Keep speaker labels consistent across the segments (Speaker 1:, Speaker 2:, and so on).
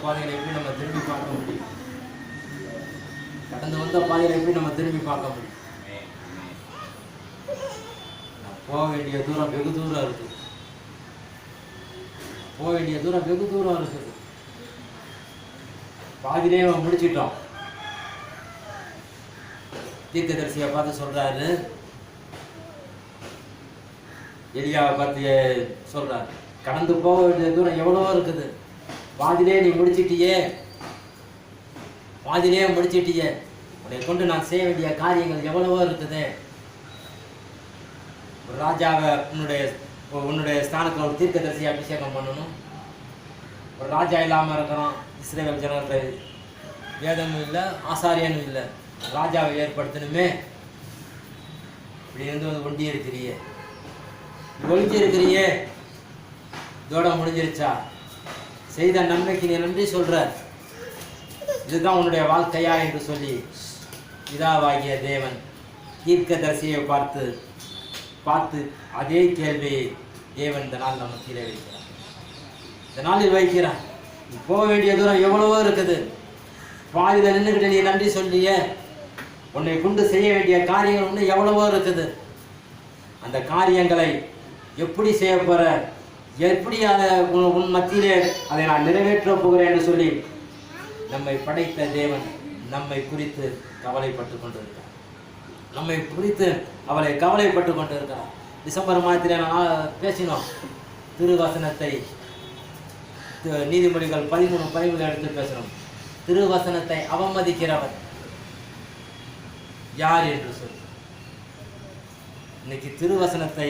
Speaker 1: பாதைகளை எப்படி நம்ம திரும்பி பார்க்க முடியும்? கடந்து வந்த பாதைகளை எப்படி நம்ம திரும்பி பார்க்க முடியும்? போக வேண்டிய தூரம் வெகு தூரம் இருக்குது. போக வேண்டிய தூரம் வெகு தூரம் இருக்குது. பாதிலே முடிச்சிட்டோம். தீர்க்கதரிசியை பார்த்து சொல்றாரு, எலியாவை பார்த்து சொல்றாரு, கடந்து போக வேண்டிய தூரம் எவ்வளவோ இருக்குது. பாதிலே நீ முடிச்சிட்டியே, பாதிலே முடிச்சிட்டியே. உன்னை கொண்டு நான் செய்ய வேண்டிய காரியங்கள் எவ்வளவோ இருக்குது. ஒரு ராஜாவை உன்னுடைய ஸ்தானத்தில் ஒரு தீர்க்கதரிசியை அபிஷேகம் பண்ணணும். ஒரு ராஜா இல்லாமல் இருக்கிறோம். இஸ்ரவேல் ஜனங்கள் வேதமும் இல்லை, ஆசாரியனும் இல்லை. ராஜாவை ஏற்படுத்தணுமே. இப்படி இருந்து ஒண்டி இருக்கிறியே, ஒழிச்சு இருக்கிறியே. இதோட முடிஞ்சிருச்சா? செய்த நன்மைக்கு நீ நன்றி சொல்ற. இதுதான் உன்னுடைய வாழ்க்கையா என்று சொல்லி பிதாவாகிய தேவன் தீர்க்கதரிசியை பார்த்து அதே கேள்வியை தேவன் இந்த நாள் நம்ம கீழே வைக்கிறார். இந்த நாளில் வைக்கிறான். நீ போக வேண்டிய தூரம் எவ்வளவோ இருக்குது. பாதியில் நின்றுக்கிட்டு நீ நன்றி சொல்லியே. உன்னை கொண்டு செய்ய வேண்டிய காரியங்கள் இன்னும் எவ்வளவோ இருக்குது. அந்த காரியங்களை எப்படி செய்ய போற, எப்படி அதை உன் மத்தியிலே அதை நான் நிறைவேற்ற போகிறேன் என்று சொல்லி நம்மை படைத்த தேவன் நம்மை குறித்து கவலைப்பட்டு கொண்டிருக்கிறார். நம்மை குறித்து அவளை கவலைப்பட்டு கொண்டிருக்கிறார். டிசம்பர் மாதத்திலே நான் பேசினோம். திருவசனத்தை நீதிமொழிகள் 13:13 எடுத்து பேசணும். திருவசனத்தை அவமதிக்கிறவர் யார் என்று சொல்லி. இன்னைக்கு திருவசனத்தை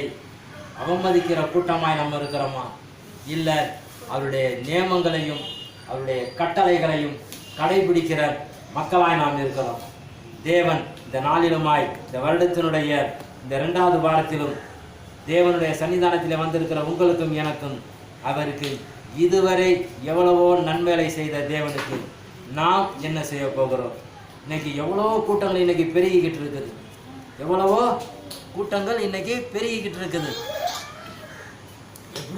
Speaker 1: அவமதிக்கிற கூட்டமாய் நம்ம இருக்கிறோமா? இல்லை, அவருடைய நியமங்களையும் அவருடைய கட்டளைகளையும் கடைபிடிக்கிற மக்களாய் நாம் இருக்கிறோம். தேவன் இந்த நாளிலுமாய், இந்த வருடத்தினுடைய இந்த 2வது வாரத்திலும் தேவனுடைய சன்னிதானத்தில் வந்திருக்கிற உங்களுக்கும் எனக்கும் அவருக்கு இதுவரை எவ்வளவோ நன்மைகளை செய்த தேவனுக்கு நாம் என்ன செய்ய போகிறோம்? இன்னைக்கு எவ்வளவோ கூட்டங்கள் இன்னைக்கு பெருகிக்கிட்டு இருக்குது. எவ்வளவோ கூட்டங்கள் இன்னைக்கு பெருகிக்கிட்டு இருக்குது.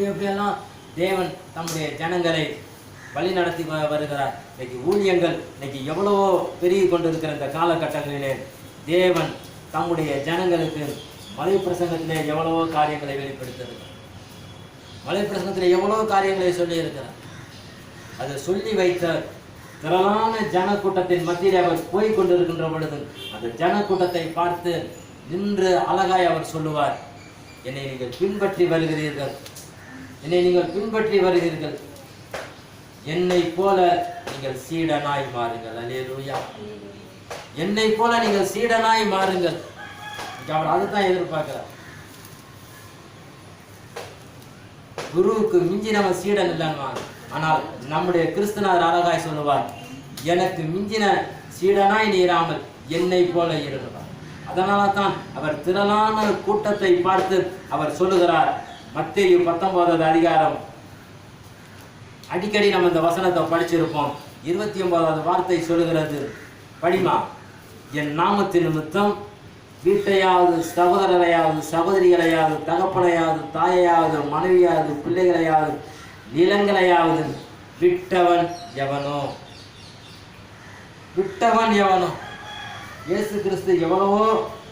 Speaker 1: எப்படியெல்லாம் தேவன் தம்முடைய ஜனங்களை வழி நடத்தி வருகிறார். இன்னைக்கு ஊழியங்கள் இன்னைக்கு எவ்வளவோ பெருகி கொண்டிருக்கிற இந்த காலகட்டங்களிலே தேவன் தம்முடைய ஜனங்களுக்கு மலை பிரசங்கத்திலே எவ்வளவோ காரியங்களை வெளிப்படுத்தியிருக்கிறார். மலை பிரசங்கத்தில் எவ்வளவோ காரியங்களை சொல்லி இருக்கிறார். அதை சொல்லி வைத்த திரளான ஜனக்கூட்டத்தின் மத்தியில் அவர் போய் கொண்டிருக்கின்ற பொழுது அந்த ஜனக்கூட்டத்தை பார்த்து நின்று அழகாய் அவர் சொல்லுவார், என்னை நீங்கள் பின்பற்றி வருகிறீர்கள், என்னை நீங்கள் பின்பற்றி வருகிறீர்கள், என்னை போல நீங்கள் சீடனாய் மாறுங்கள். அல்லேலூயா. என்னை போல நீங்கள் சீடனாய் மாறுங்கள். அவர் அதுதான் எதிர்பார்க்கிறார். குருவுக்கு மிஞ்சி நம்ம சீடன் இல்லைன்னா, ஆனால் நம்முடைய கிறிஸ்துநாதர் அழகாய் சொல்லுவார், எனக்கு மிஞ்சின சீடனாய் நீ இராமல் என்னை போல இருக்கிறார். அதனால தான் அவர் திரளான கூட்டத்தை பார்த்து அவர் சொல்லுகிறார். மத்தேயு 19வது அதிகாரம், அடிக்கடி நம்ம இந்த வசனத்தை படிச்சிருப்போம். 29வது வார்த்தை சொல்லுகிறது, படிமா, என் நாமத்தின் நிமித்தம் வீட்டையாவது சகோதரரையாவது சகோதரிகளையாவது தகப்பனையாவது தாயையாவது மனைவியாவது பிள்ளைகளையாவது நிலங்களையாவது விட்டவன் எவனோ. விட்டவன் எவனோ. இயேசு கிறிஸ்து எவ்வளவோ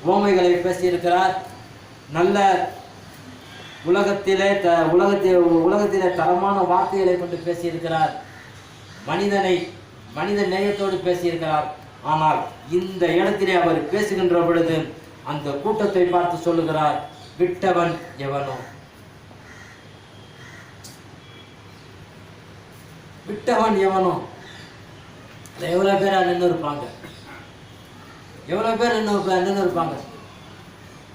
Speaker 1: உவமைகளை பேசியிருக்கிறார். நல்ல உலகத்திலே தரமான வார்த்தைகளை கொண்டு பேசியிருக்கிறார். மனித நேயத்தோடு பேசியிருக்கிறார். ஆனால் இந்த இடத்திலே அவர் பேசுகின்ற பொழுது அந்த கூட்டத்தை பார்த்து சொல்லுகிறார், விட்டவன் எவனோ. விட்டவன் எவனோ. எவ்வளவு பேரா நின்று இருப்பாங்க, எவ்வளவு பேர் நின்று இருப்பாங்க.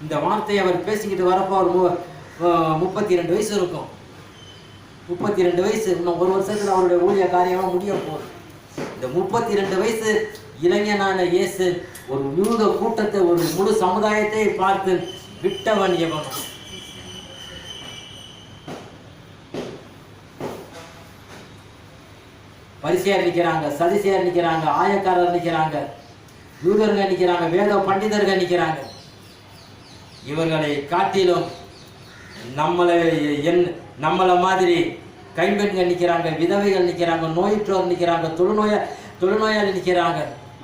Speaker 1: இந்த வார்த்தையை அவர் பேசிக்கிட்டு வரப்போ ஒரு 32 வயசு இருக்கும். 32 வயசு. இன்னும் ஒரு வருஷத்துல அவருடைய ஊழிய காரியமாக முடிய போகுது. இந்த 32 வயசு இளைஞனான இயேசு ஒரு யூத கூட்டத்தை, ஒரு முழு சமுதாயத்தை பார்த்து விட்டவன் எவனோ. பரிசேயர் நிற்கிறாங்க, சதிசேயர் நிற்கிறாங்க, ஆயக்காரர் நிற்கிறாங்க, யூதர்கள் நிற்கிறாங்க, வேத பண்டிதர்கள் நிற்கிறாங்க. இவர்களை காட்டிலும் நம்மளை மாதிரி கைம்பெண்கள் நிற்கிறாங்க, விதவைகள் நிற்கிறாங்க, நோயுற்றோர் நிற்கிறாங்க, தொழுநோயாளி நிற்கிறாங்க.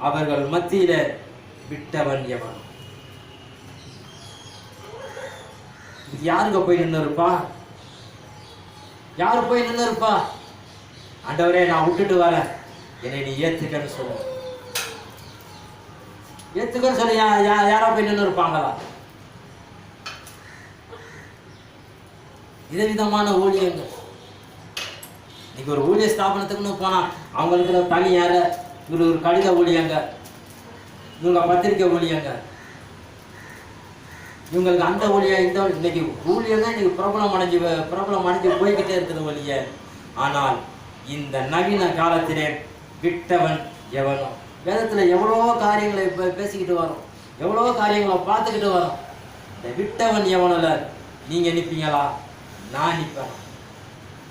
Speaker 1: அவர்கள் மத்தியில விட்டவன் எவன்? யாருங்க போய் நின்று இருப்பா? யாரு போய் நின்று இருப்பா? ஆண்டவரே, நான் விட்டுட்டு வரேன், என்னை நீ ஏத்துக்கன்னு சொல்லு. ஏத்துக்கன்னு சொல்லி யாரா போய் நின்று இருப்பாங்களா? விதவிதமான ஊழியங்கள். இன்னைக்கு ஒரு ஊழிய ஸ்தாபனத்துக்குன்னு போனா அவங்களுக்கு தனி யார, இவரு ஒரு கடித ஊழியங்க, இவங்க பத்திரிக்கை ஊழியங்க, இவங்களுக்கு அந்த ஊழியம் இந்த இன்னைக்கு ஊழியங்க இன்னைக்கு பிரபலம் அடைஞ்சு போய்கிட்டே இருக்குது ஒழிய. ஆனால் இந்த நவீன காலத்திலே விட்டவன் எவனோ? வேதத்துல எவ்வளவோ காரியங்களை பேசிக்கிட்டு வரோம், எவ்வளவோ காரியங்களை பார்த்துக்கிட்டு வரோம். இந்த விட்டவன் எவனோல நீங்க நிற்பீங்களா? நான் நிற்பேன்.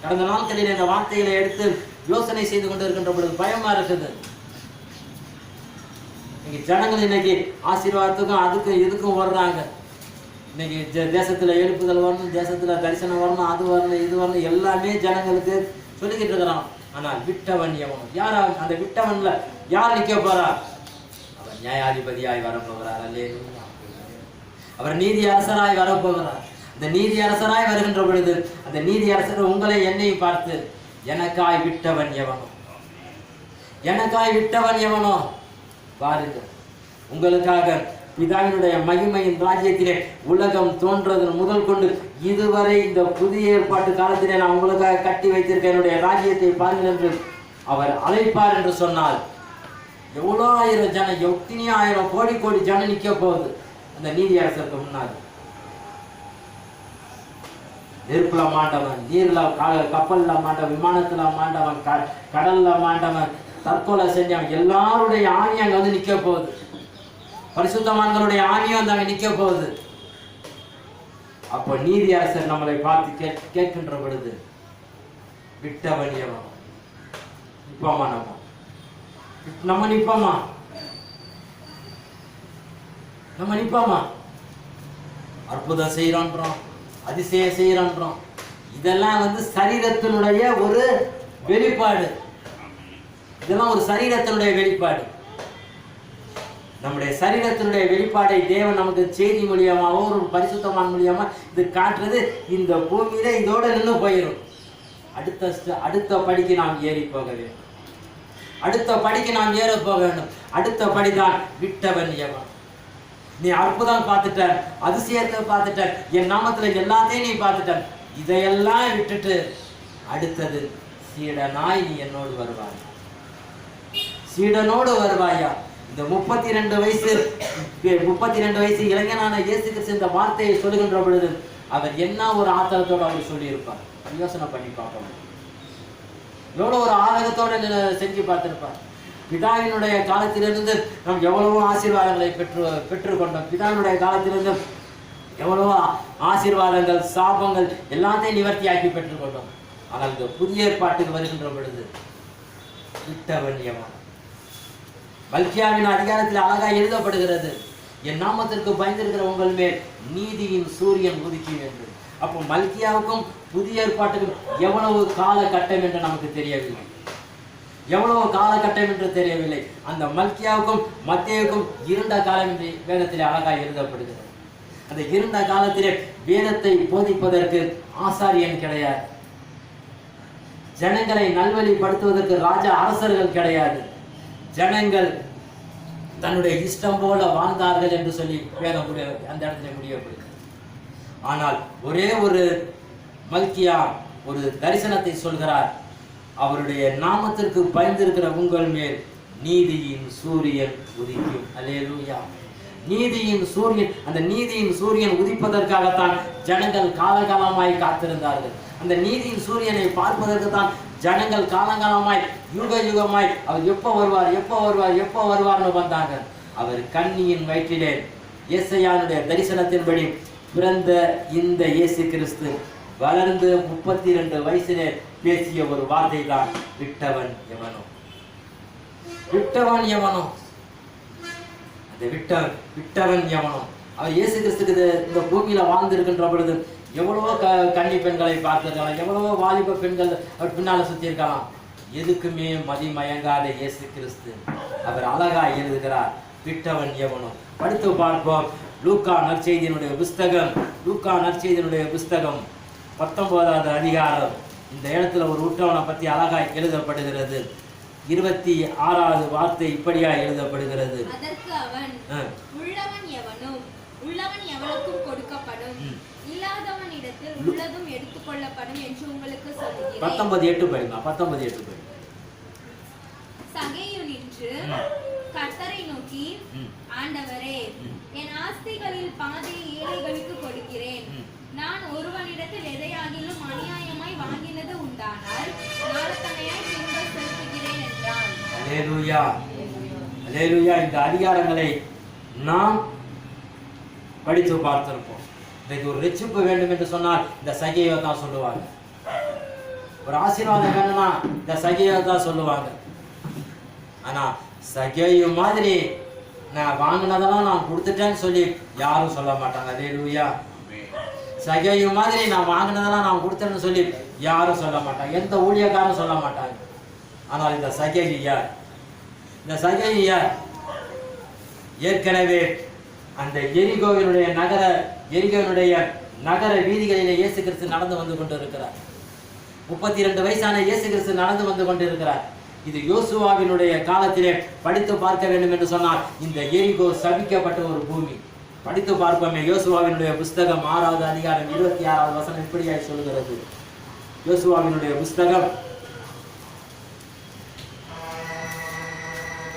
Speaker 1: கடந்த நாட்களில் இந்த வார்த்தைகளை எடுத்து யோசனை செய்து கொண்டு இருக்கின்ற பொழுது பயமா இருக்குது. இன்னைக்கு ஜனங்கள் இன்னைக்கு ஆசீர்வாதத்துக்கும் அதுக்கும் இதுக்கும் வர்றாங்க. இன்னைக்கு தேசத்துல எழுப்புதல் வரணும், தேசத்துல தரிசனம் வரணும், அது வரணும், இது வரணும், எல்லாமே ஜனங்களுக்கு சொல்லிக்கிட்டு இருக்கிறான். ஆனால் விட்டவன் எவனும்? யாரா அந்த விட்டவன்ல யார் நிற்க போறா? அவர் நியாயாதிபதியாய் வரப்போகிறார். அல்லேலூயா. அவர் நீதி அரசராய் வரப்போகிறார். இந்த நீதி அரசராய் வருகின்ற பொழுது அந்த நீதி அரசர் உங்களை என்னையும் பார்த்து, எனக்காய் விட்டவன் எவனோ, எனக்காய் விட்டவன் எவனோ பாருங்க. உங்களுக்காக பிதாவினுடைய மகிமையின் ராஜ்யத்திலே உலகம் தோன்றது முதல் கொண்டு இதுவரை இந்த புதிய ஏற்பாட்டு காலத்திலே நான் உங்களுக்காக கட்டி வைத்திருக்க என்னுடைய ராஜ்யத்தை பாருங்கள் என்று அவர் அழைப்பார் என்று சொன்னால், எவ்வளோ ஆயிரம் ஜனம், எத்தனையோ ஆயிரம் கோடி கோடி ஜனம் நிற்க போகுது அந்த நீதி அரசருக்கு முன்னாடி. நெருப்புல மாண்டவன், நீர்ல கப்பல்ல மாண்டவன், விமானத்துல மாண்டவன், கடல்ல மாண்டவன், தற்கொலை செஞ்சவன், எல்லாருடைய ஆணி அங்க வந்து நிக்க போகுது. பரிசுத்தவான்களுடைய ஆணியும் அந்த அங்க நிக்க போகுது. அப்போ நீதி அரசர் நம்மளை பார்த்து கேட்கின்ற பொழுது, விட்டவன் எவன்? நிப்போமா? நம்ம நிப்போமா? நம்ம நிப்போமா? அற்புதம் செய்யறோன்றோம், அதிசயம் செய்யறோன்றோம். இதெல்லாம் வந்து சரீரத்தினுடைய ஒரு வெளிப்பாடு. இதெல்லாம் ஒரு சரீரத்தினுடைய வெளிப்பாடு. நம்முடைய சரீரத்தினுடைய வெளிப்பாடை தேவன் நமக்கு செய்தி மூலியமாவோ ஒரு பரிசுத்தமான மூலியமா இது காட்டுறது. இந்த பூமியில இதோட நின்று போயிடும். அடுத்த படிக்கு நாம் ஏறி போக வேண்டும். அடுத்த படிக்கு நாம் ஏற போக வேண்டும். அடுத்த படிதான் விட்டவன் எவன்? நீ அற்புதம் பார்த்துட்ட, அதிசயத்தை பார்த்துட்ட, என் நாமத்துல எல்லாத்தையும் நீ பார்த்துட்ட, இதையெல்லாம் விட்டுட்டு அடுத்தது சீடனாய் நீ என்னோடு வருவாய், சீடனோடு வருவாயா? இந்த 32 வயசு இளைஞனான இயேசு கிறிஸ்து இந்த வார்த்தையை சொல்லுகின்ற பொழுது அவர் என்ன ஒரு ஆத்திரத்தோடு அவர் சொல்லி இருப்பார். யோசனை பண்ணி பார்க்கணும். எவ்வளவு ஒரு ஆதகத்தோடு செஞ்சு பார்த்திருப்பார். பிதாவினுடைய காலத்திலிருந்து நாம் எவ்வளவோ ஆசீர்வாதங்களை பெற்றுக்கொண்டோம். பிதாவினுடைய காலத்திலிருந்து எவ்வளவோ ஆசீர்வாதங்கள், சாபங்கள் எல்லாத்தையும் நிவர்த்தியாக்கி பெற்றுக்கொண்டோம். ஆனால் இந்த புதிய ஏற்பாட்டுக்கு வருகின்ற பொழுது விட்டவன் எவன்? மல்கியாவின் அதிகாரத்தில் அழகாய் எழுதப்படுகிறது, என் நாமத்திற்கு பயந்திருக்கிற உங்கள் மேல் நீதியின் சூரியன் உதிக்கும் என்று. அப்போ மல்கியாவுக்கும் புதிய ஏற்பாட்டுக்கும் எவ்வளவு காலகட்டம் என்று நமக்கு தெரியவில்லை, எவ்வளவு காலகட்டம் என்று தெரியவில்லை. அந்த மல்கியாவுக்கும் மத்தேயுக்கும் இருண்ட காலம் என்று வேதத்திலே அழகாய் எழுதப்படுகிறது. அந்த இருண்ட காலத்திலே வேதத்தை போதிப்பதற்கு ஆசாரியன் கிடையாது, ஜனங்களை நல்வழிப்படுத்துவதற்கு ராஜா அரசர்கள் கிடையாது. ஜனங்கள் தன்னுடைய இஷ்டம் போல வாழ்ந்தார்கள் என்று சொல்லி வேதம் அந்த இடத்துல முடியப்படுகிறது. ஆனால் ஒரே ஒரு மல்கியா ஒரு தரிசனத்தை சொல்கிறார், அவருடைய நாமத்திற்கு பயந்திருக்கிற உங்கள் மேல் நீதியின் சூரியன் உதிக்கும். அல்லேலூயா. நீதியின் சூரியன், அந்த நீதியின் சூரியன் உதிப்பதற்காகத்தான் ஜனங்கள் காலகாலமாய் காத்திருந்தார்கள். அந்த நீதியின் சூரியனை பார்ப்பதற்கு தான் ஜனங்கள் காலங்காலமாய் யுக யுகமாய் அவர் எப்போ வருவார், எப்போ வருவார், எப்போ வருவார்னு வந்தாங்க. அவர் கன்னியின் வயிற்றிலே ஏசாயாவுடைய தரிசனத்தின்படி பிறந்த இந்த இயேசு கிறிஸ்து வளர்ந்து 32 வயசிலே பேசிய ஒரு வார்த்தை தான் விட்டவன் எவனோ, விட்டவன் எவனோ. அந்த விட்டவன் எவனோ அவர் இயேசு கிறிஸ்துக்கு இந்த பூமியில வாழ்ந்து இருக்கின்ற பொழுது எவ்வளவோ கன்னி பெண்களை பார்த்திருக்கலாம், எவ்வளவோ வாலிப பெண்கள் அவர் பின்னால சுத்தி இருக்கலாம். எதுக்குமே மதிமயங்காத இயேசு கிறிஸ்து அவர் அழகா எழுதுகிறார், விட்டவன் எவனும். படித்து பார்ப்போம். லூக்கா நற்செய்தியினுடைய புஸ்தகம், லூக்கா நற்செய்தியினுடைய புஸ்தகம் 19வது அதிகாரம். இந்த இடத்துல ஒரு விட்டவனை பற்றி அழகாய் எழுதப்படுகிறது. 26வது வார்த்தை இப்படியா எழுதப்படுகிறது.
Speaker 2: அதற்கு அவன், உள்ளவன் எவனும் உள்ளவன் எவனுக்கும் கொடுக்கப்படும், இல்லாதவனிடத்தில் உள்ளதும் எடுத்துக்கொள்ளப்படும் என்று உங்களுக்கு சொல்லுகிறேன்.
Speaker 1: 19:8 படிங்க. 19:8 படிங்க.
Speaker 2: சகேயு நின்று கர்த்தரை நோக்கி, ஆண்டவரே, என் ஆஸ்திகளில் பாதியை ஏழைகளுக்கு கொடுக்கிறேன். நான் ஒருவனிடத்தில் எதையாகிலும் அநியாயமாய் வாங்கினது உண்டானால் நாளத்தனையாய் திரும்ப செலுத்துகிறேன் என்றான்.
Speaker 1: அல்லேலூயா, அல்லேலூயா. இந்த அதிகாரங்களை நாம் படித்து பார்த்திருப்போம். இன்றைக்கு ஒரு ரட்சிப்பு வேண்டும் என்று சொன்னால் இந்த சகையை தான் சொல்லுவாங்க. ஒரு ஆசீர்வாதம் வேணும்னா இந்த சகையை தான் சொல்லுவாங்க. ஆனா சகையு மாதிரி நான் வாங்கினதெல்லாம் நான் கொடுத்துட்டேன்னு சொல்லி யாரும் சொல்ல மாட்டாங்க. அல்லேலூயா. சகையு மாதிரி நான் வாங்கினதெல்லாம் நான் கொடுத்தேன்னு சொல்லி யாரும் சொல்ல மாட்டாங்க, எந்த ஊழியக்காரும் சொல்ல மாட்டாங்க. ஆனால் இந்த சகையு யார்? இந்த சகையு யார்? ஏற்கனவே அந்த எரிகோவினுடைய நகர வீதிகளிலே இயேசு கிறிஸ்து நடந்து வந்து கொண்டு இருக்கிறார். 32 வயசான இயேசு கிறிஸ்து நடந்து வந்து கொண்டு இருக்கிறார். இது யோசுவாவினுடைய காலத்திலே படித்து பார்க்க வேண்டும் என்று சொன்னால் இந்த எரிகோ சபிக்கப்பட்ட ஒரு பூமி. படித்து பார்ப்போமே. யோசுவாவினுடைய புஸ்தகம் 6வது அதிகாரம் 26வது வசனம் இப்படியாய் சொல்கிறது. யோசுவாவினுடைய புஸ்தகம்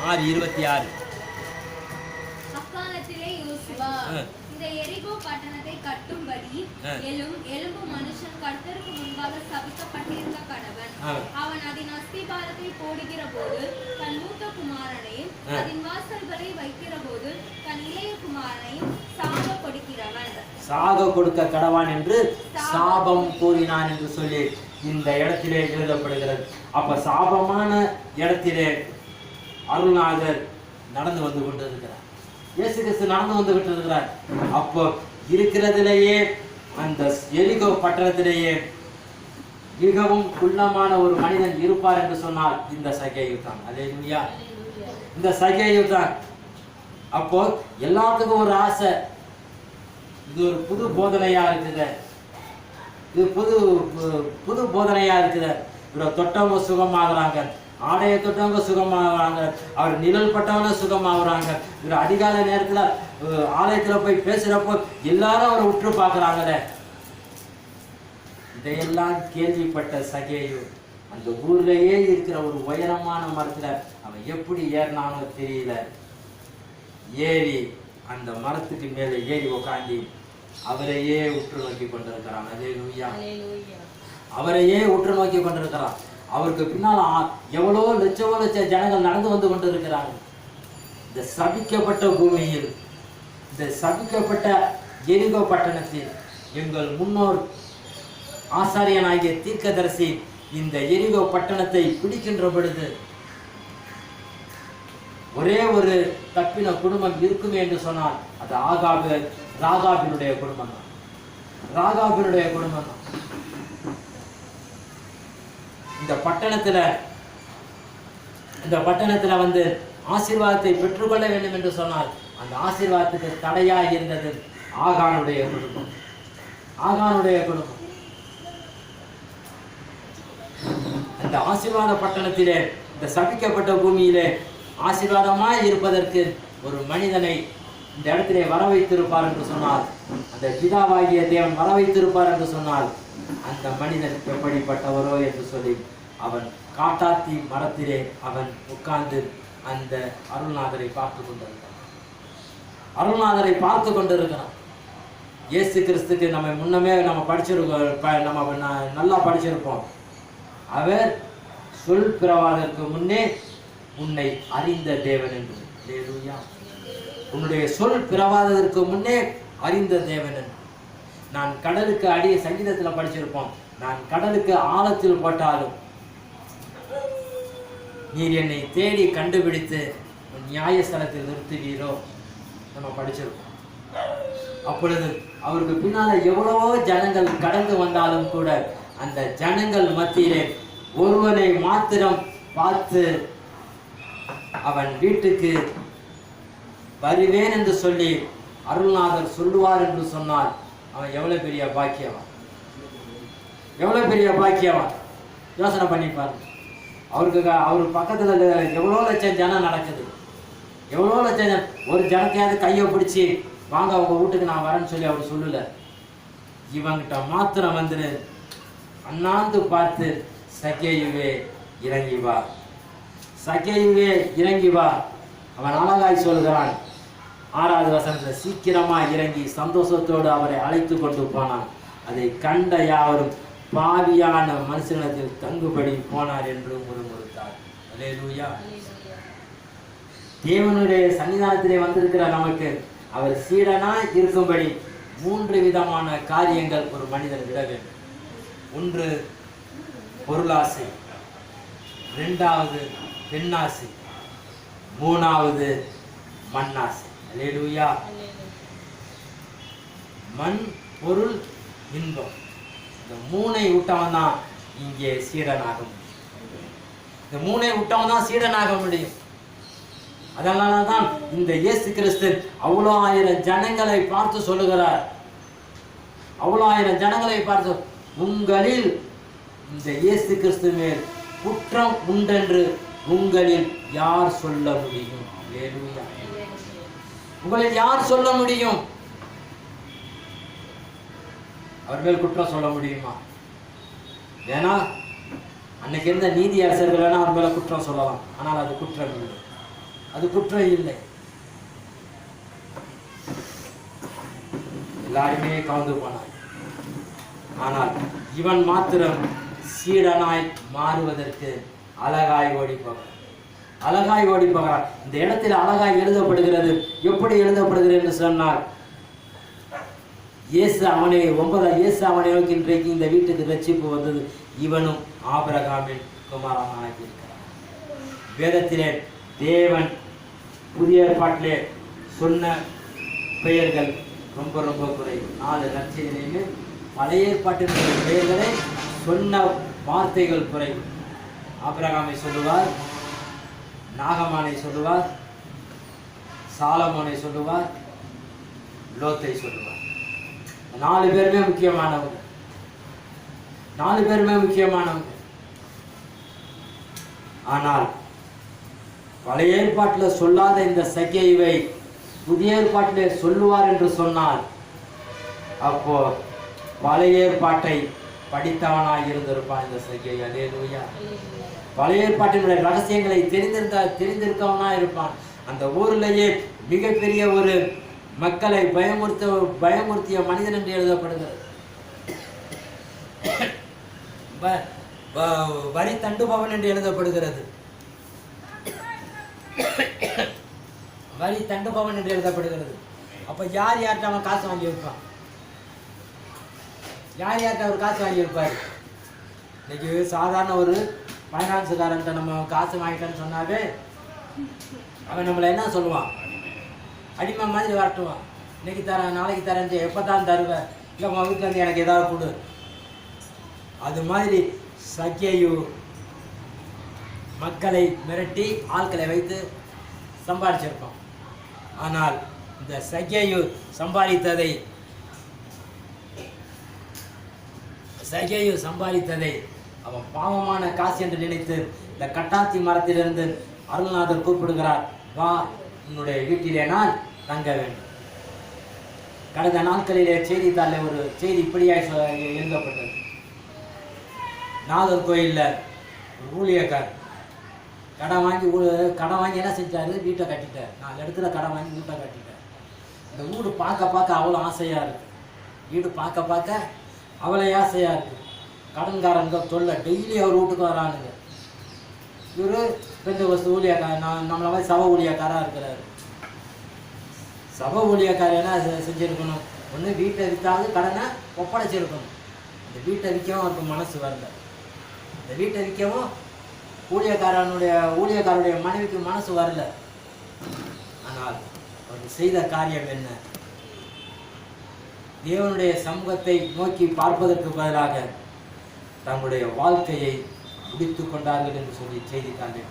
Speaker 1: 6:26.
Speaker 2: அக்காலத்திலே யோசுவா இந்த எரிகோ பட்டணத்தை கட்டும்படி எலும்பு மனுஷன் கர்த்தருக்கு முன்பாக சபிக்கப்பட்டிருந்த கடவன். அவன் அதன் அஸ்திபாரத்தை போடுகிற போது தன் மூத்த குமாரனையும் அதன் வாசல்களை வைக்கிற போது தன் இளைய குமாரனையும்
Speaker 1: சாக கொடுக்க கடவான் என்று சாபம் கூறினான் என்று சொல்லி இந்த இடத்திலே எழுதப்படுகிறது. அப்ப சாபமான இடத்திலே அருள்நாதர் நடந்து வந்து கொண்டிருக்கிறார். இயேசு கிறிஸ்து நடந்து வந்து கொண்டிருக்கிறார். அப்போ இருக்கிறதிலேயே அந்த எரிகோ பட்டணத்திலேயே மிகவும் குள்ளமான ஒரு மனிதன் இருப்பார் என்று சொன்னால் இந்த சகேயு தான். அல்லேலூயா. இந்த சகேயு தான். அப்போ எல்லாத்துக்கும் ஒரு ஆசை, இது ஒரு புது போதனையா இருக்குது, இது புது போதனையா இருக்குது. இவரை தொட்டவங்க சுகமாகறாங்க, ஆடையை தொட்டவங்க சுகமாகறாங்க, அவர் நிழல் பட்டவங்க சுகமாகறாங்க. இவர் அதிகாலை நேரத்துல ஆலயத்துல போய் பேசுறப்போ எல்லாரும் அவரை உற்று பார்க்கறாங்களே. இதையெல்லாம் கேள்விப்பட்ட சகேயு அந்த ஊர்லயே இருக்கிற ஒரு உயரமான மரத்துல அவன் எப்படி ஏறினானோ தெரியல, ஏறி அந்த மரத்துக்கு மேலே ஏறி உட்காந்து அவரையே உற்று நோக்கி கொண்டிருக்கிறான். அல்லேலூயா. அவரையே உற்று நோக்கி கொண்டிருக்கிறான். அவருக்கு பின்னால் எவ்வளோ லட்ச ஜனங்கள் நடந்து வந்து கொண்டிருக்கிறாங்க. இந்த சபிக்கப்பட்ட பூமியில், இந்த சபிக்கப்பட்ட எரிகோ பட்டணத்தில் எங்கள் முன்னோர் ஆசாரியனாகிய தீர்க்கதரிசி இந்த எரிகோ பட்டணத்தை பிடிக்கின்ற பொழுது ஒரே ஒரு தப்பின குடும்பம் இருக்குமே என்று சொன்னால் அது ராகாபினுடைய குடும்பம் தான். ராகாபினுடைய குடும்பம் தான். இந்த பட்டணத்துல வந்து ஆசீர்வாதத்தை பெற்றுக்கொள்ள வேண்டும் என்று சொன்னால் அந்த ஆசீர்வாதத்துக்கு தடையாக இருந்தது ஆகானுடைய குடும்பம். ஆகானுடைய குடும்பம். அந்த ஆசீர்வாத பட்டணத்திலே, இந்த சபிக்கப்பட்ட பூமியிலே ஆசீர்வாதமாய் இருப்பதற்கு ஒரு மனிதனை இந்த இடத்திலே வர வைத்திருப்பார் என்று சொன்னால், அந்த பிதாவாகிய தேவன் வர வைத்திருப்பார் என்று சொன்னால் அந்த மனிதன் எப்படிப்பட்டவரோ என்று சொல்லி அவன் காட்டாத்தி மரத்திலே அவன் உட்கார்ந்து அந்த அருள்நாதரை பார்த்து கொண்டிருக்கிறான். அருள்நாதரை பார்த்து கொண்டிருக்கிறான். இயேசு கிறிஸ்துக்கு நம்ம முன்னமே நம்ம படிச்சிருக்கோம், நம்ம நல்லா படிச்சிருப்போம். அவர் சொல் பிறவாதற்கு முன்னே உன்னை அறிந்த தேவன் என்று. அல்லேலூயா. உன்னுடைய சொல் பிறவாததற்கு முன்னே அறிந்த தேவன் என்று. நான் கடலுக்கு அடிய சங்கீதத்துல படிச்சிருப்போம், நான் கடலுக்கு ஆழத்தில் போட்டாலும் நீர் என்னை தேடி கண்டுபிடித்து நியாயஸ்தலத்தில் நிறுத்துவீரோ நம்ம படிச்சிருப்போம். அப்பொழுது அவருக்கு பின்னால எவ்வளவோ ஜனங்கள் கடந்து வந்தாலும் கூட அந்த ஜனங்கள் மத்தியிலே ஒருவனை மாத்திரம் பார்த்து அவன் வீட்டுக்கு வருவேன் என்று சொல்லி அருள்நாதர் சொல்லுவார் என்று சொன்னால் அவன் எவ்வளவு பெரிய பாக்கியவன், எவ்வளவு பெரிய பாக்கியவன். யோசனை பண்ணிப்பாரு. அவர் பக்கத்துல எவ்வளோ லட்சம் ஜனம் நடக்குது, எவ்வளோ லட்சம். ஒரு ஜனத்தையாவது கையை பிடிச்சி வாங்க அவங்க வீட்டுக்கு நான் வரேன்னு சொல்லி அவர் சொல்லல. இவங்கிட்ட மாத்திரம் வந்து அண்ணாந்து பார்த்து சக்கேயுவே இறங்கி வா, சக்கேயுவே இறங்கி வா. அவன் அழகாய் சொல்கிறான் 6வது வசனத்தில், சீக்கிரமா இறங்கி சந்தோஷத்தோடு அவரை அழைத்து கொண்டு போனான். அதை கண்ட யாவரும் பாவியான மனுஷனத்தில் தங்குபடி போனார் என்று முறுமுறுத்தார். அல்லேலூயா. தேவனுடைய சன்னிதானத்திலே வந்திருக்கிற நமக்கு அவர் சீடனாய் இருக்கும்படி 3 விதமான காரியங்கள் ஒரு மனிதன் விட வேண்டும். 1 பொருளாசை, 2வது பெண்ணாசை, 3வது மண்ணாசை. அல்லேலூயா. மண், பொருள், இன்பம், இந்த 3ஐ விட்டவன் தான் இங்கே சீடனாக முடியும். இந்த 3ஐ விட்டவன் தான் சீடனாக முடியும். அதனாலதான் இந்த இயேசு கிறிஸ்து அவ்வளோ 1000 ஜனங்களை பார்த்து சொல்லுகிறார், அவ்வளோ 1000 ஜனங்களை பார்த்து, உங்களில் இந்த இயேசு கிறிஸ்து மேல் குற்றம் உண்டென்று உங்களில் யார் சொல்ல முடியும்? அல்லேலூயா. உங்களில் யார் சொல்ல முடியும்? அவர் மேல் குற்றம் சொல்ல முடியுமா? ஏன்னா அன்னைக்கு இருந்த நீதி அரசர்கள் வேணா அவர் மேல குற்றம் சொல்லலாம், ஆனால் அது குற்றம் இல்லை, அது குற்றம் இல்லை. எல்லாருமே கவுந்து போனார். ஆனால் இவன் மாத்திரம் சீடனாய் மாறுவதற்கு அழகாய் ஓடி போகிறார், அழகாய் ஓடி போகிறார். இந்த இடத்தில் அழகாய் எழுதப்படுகிறது. எப்படி எழுதப்படுகிறது என்று சொன்னால், இயேசு அவனை 9 இயேசு அவனை நோக்கி, இன்றைக்கு இந்த வீட்டுக்கு ரட்சிப்பு வந்தது, இவனும் ஆபிரகாமின் குமாரனாக இருக்கிறார். வேதத்திலே தேவன் புதிய ஏற்பாட்டிலே சொன்ன பெயர்கள் ரொம்ப ரொம்ப குறைவு. 4 நற்செய்தியிலுமே பழைய ஏற்பாட்டினுடைய பெயர்களை சொன்ன வார்த்தைகள் குறைவு. ஆபிரகாமை சொல்லுவார், நாகமானை சொல்லுவார், சாலமோனை சொல்லுவார், லோத்தை சொல்லுவார். 4 பேருமே முக்கியமானவங்க, 4 பேருமே முக்கியமானவங்க. ஆனால் பழைய ஏற்பாட்டில் சொல்லாத இந்த சக்கேயுவை புதிய ஏற்பாட்டிலே சொல்லுவார் என்று சொன்னால், அப்போ பழைய ஏற்பாட்டை படித்தவனாய் இருந்திருப்பான் இந்த சக்கேயு. அல்லேலூயா. பழைய ஏற்பாட்டினுடைய ரகசியங்களை தெரிந்திருக்கவனா இருப்பான். அந்த ஊரிலேயே மிகப்பெரிய ஒரு மக்களை பயமுறுத்திய மனிதன் என்று எழுதப்படுகிறது. வரி தண்டுபவன் என்று எழுதப்படுகிறது, வரி தண்டுபவன் என்று எழுதப்படுகிறது. அப்ப யார் யார்கிட்ட அவன் காசு வாங்கி இருப்பான்? யார் யார்கிட்ட அவர் காசு வாங்கி இருப்பார்? இன்னைக்கு சாதாரண ஒரு ஃபைனான்ஸுக்காரன்ட்ட நம்ம காசு வாங்கிட்டேன்னு சொன்னாவே அவன் நம்மளை என்ன சொல்லுவான்? அடிமை மாதிரி வரட்டுவான். இன்னைக்கு தரேன், நாளைக்கு தரேன், எப்போ தான் தருவேன், இல்லை உன் வீட்டில் இருந்து எனக்கு ஏதாவது கொடு. அது மாதிரி சக்கேயு மக்களை மிரட்டி ஆட்களை வைத்து சம்பாதிச்சிருப்பான். ஆனால் இந்த சக்கேயு சம்பாதித்ததை அவன் பாவமான காசு என்று நினைத்து இந்த கட்டாத்தி மரத்திலிருந்து அருள்நாதர் கூப்பிடுகிறார், வா, உன்னுடைய வீட்டிலே நான் தங்க வேண்டும். கடந்த நாட்களிலே செய்தித்தாளில் ஒரு செய்தி இப்படியாய் எழுதப்பட்டது. நாகர் கோயிலில் ஒரு ஊழியக்கார் கடன் வாங்கி என்ன செஞ்சாரு? வீட்டை கட்டிட்டார். 4 இடத்துல கடன் வாங்கி வீட்டை கட்டிட்டார். இந்த வீடு பார்க்க அவ்வளோ ஆசையாக இருக்குது, வீடு பார்க்க அவ்வளோ ஆசையாக இருக்குது. கடன்காரங்க தொல்லை, டெய்லி அவர் வீட்டுக்கு வரானுங்க. இவர் பெந்தகோஸ்து ஊழியக்கார், நம்மள மாதிரி சபை ஊழியக்காராக இருக்கிறாரு. சபை ஊழியக்கார் என்ன செஞ்சுருக்கணும்? ஒன்று வீட்டை விற்றாவது கடனை ஒப்படைச்சிருக்கணும். இந்த வீட்டை விற்கவும் அவருக்கு மனசு வரல. இந்த வீட்டை விற்கவும் ஊழியக்காரனுடைய மனைவிக்கு மனசு வரல. ஆனால் அவர் செய்த காரியம் என்ன? தேவனுடைய சமூகத்தை நோக்கி பார்ப்பதற்கு பதிலாக தங்களுடைய வாழ்க்கையை முடித்துக் கொண்டார்கள் என்று சொல்லி செய்தித்தாளை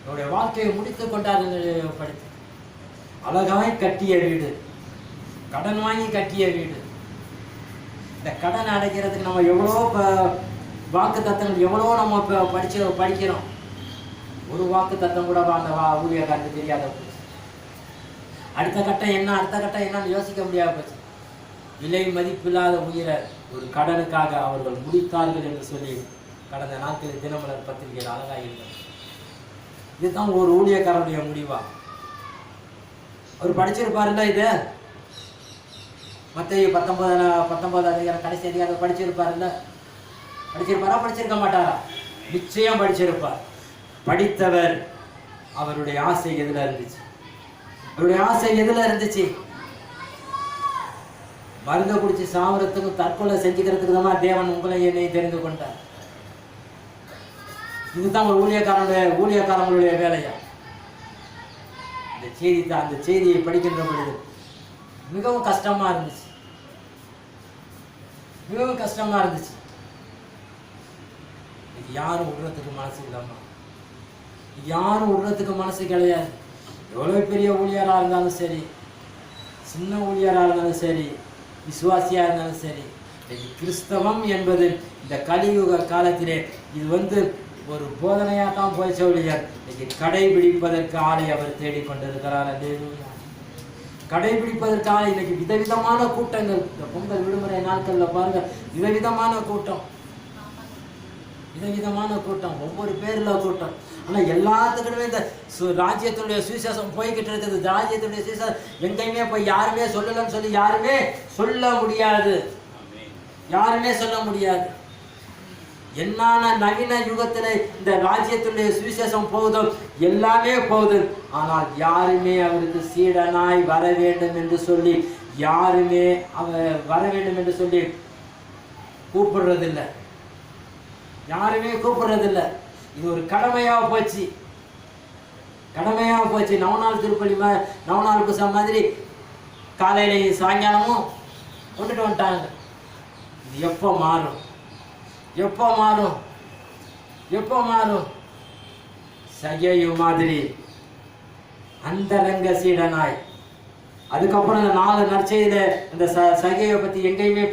Speaker 1: அவருடைய வாழ்க்கையை முடித்துக் கொண்டார்கள் படித்து. அழகாய் கட்டிய வீடு, கடன் வாங்கி கட்டிய வீடு. இந்த கடன் அடைக்கிறதுக்கு நம்ம எவ்வளோ வாக்கு தத்தங்கள் எவ்வளோ நம்ம படிக்கிறோம். ஒரு வாக்கு தத்தம் கூட அந்த ஊழியக்காரனுக்கு தெரியாத போச்சு. அடுத்த கட்டம் என்னன்னு யோசிக்க முடியாத போச்சு. விலை மதிப்பில்லாத உயிரை ஒரு கடனுக்காக அவர்கள் முடித்தார்கள் என்று சொல்லி கடந்த நாட்களில் தினமலர் பத்திரிகையில் அழகாக இருந்தது. இதுதான் ஒரு ஊழியக்காரனுடைய முடிவா? அவர் படிச்சிருப்பாருல்ல இதை, மத்தேயு 19 அதிகாரம் கடைசி அதிகாரம் படிச்சிருப்பாருல்ல? படிச்சிருக்க மாட்டாரா? நிச்சயம் படிச்சிருப்பார். படித்தவர் அவருடைய ஆசை எதுல இருந்துச்சு? அவருடைய ஆசை எதுல இருந்துச்சு? மருந்த குடிச்சு சாவரத்துக்கும் தற்கொலை செஞ்சுக்கிறதுக்கு தான் தேவன் உங்களை என்னை தெரிந்து கொண்டார். இதுதான் ஒரு ஊழியக்காரங்களுடைய வேலையா? அந்த செய்தியை படிக்கின்ற பொழுது மிகவும் கஷ்டமா இருந்துச்சு. யாரும் விடுறதுக்கு மனசு இல்லாம, யாரும் விடுறதுக்கு மனசு கிடையாது. எவ்வளவு பெரிய ஊழியரா இருந்தாலும் சரி, சின்ன ஊழியரா இருந்தாலும் சரி, விசுவாசியா இருந்தாலும் சரி, கிறிஸ்தவம் என்பது இந்த கலியுக காலத்திலே இது ஒரு போதனையா தான் போய் ஊழியர் இன்னைக்கு கடைபிடிப்பதற்கு ஆளை அவர் தேடிக்கொண்டிருக்கிறார். கடைபிடிப்பதற்காக இன்னைக்கு விதவிதமான கூட்டங்கள். இந்த பொங்கல் விடுமுறை நாட்கள்ல பாருங்க, விதவிதமான கூட்டம், ஒவ்வொரு பேர்ல கூட்டம். ஆனா எல்லாத்துக்குமே இந்த ராஜ்யத்தினுடைய சுவிசேஷம் போய்கிட்டு இருக்குது. ராஜ்யத்தினுடைய சுவிசேஷம் எங்கேயுமே போய் யாருமே சொல்லலன்னு சொல்லி யாருமே சொல்ல முடியாது. என்னான நவீன யுகத்துல இந்த ராஜ்யத்தினுடைய சுவிசேஷம் போகுதோ எல்லாமே போகுது. ஆனால் யாருமே அவருக்கு சீடனாய் வர வேண்டும் என்று சொல்லி கூப்பிடுறதில்லை. இது ஒரு கடமையா போச்சு. நவநாள் திருப்பலி நவநாள் புசா மாதிரி காலையில சாயங்காலமும் கொண்டுட்டு வந்துட்டாங்க. இது எப்போ மாறும்? சகேயு மாதிரி அந்தரங்க சீடனாய். அதுக்கப்புறம் இந்த 4 நற்செய்தியில இந்த சகேயை பத்தி எங்கேயுமே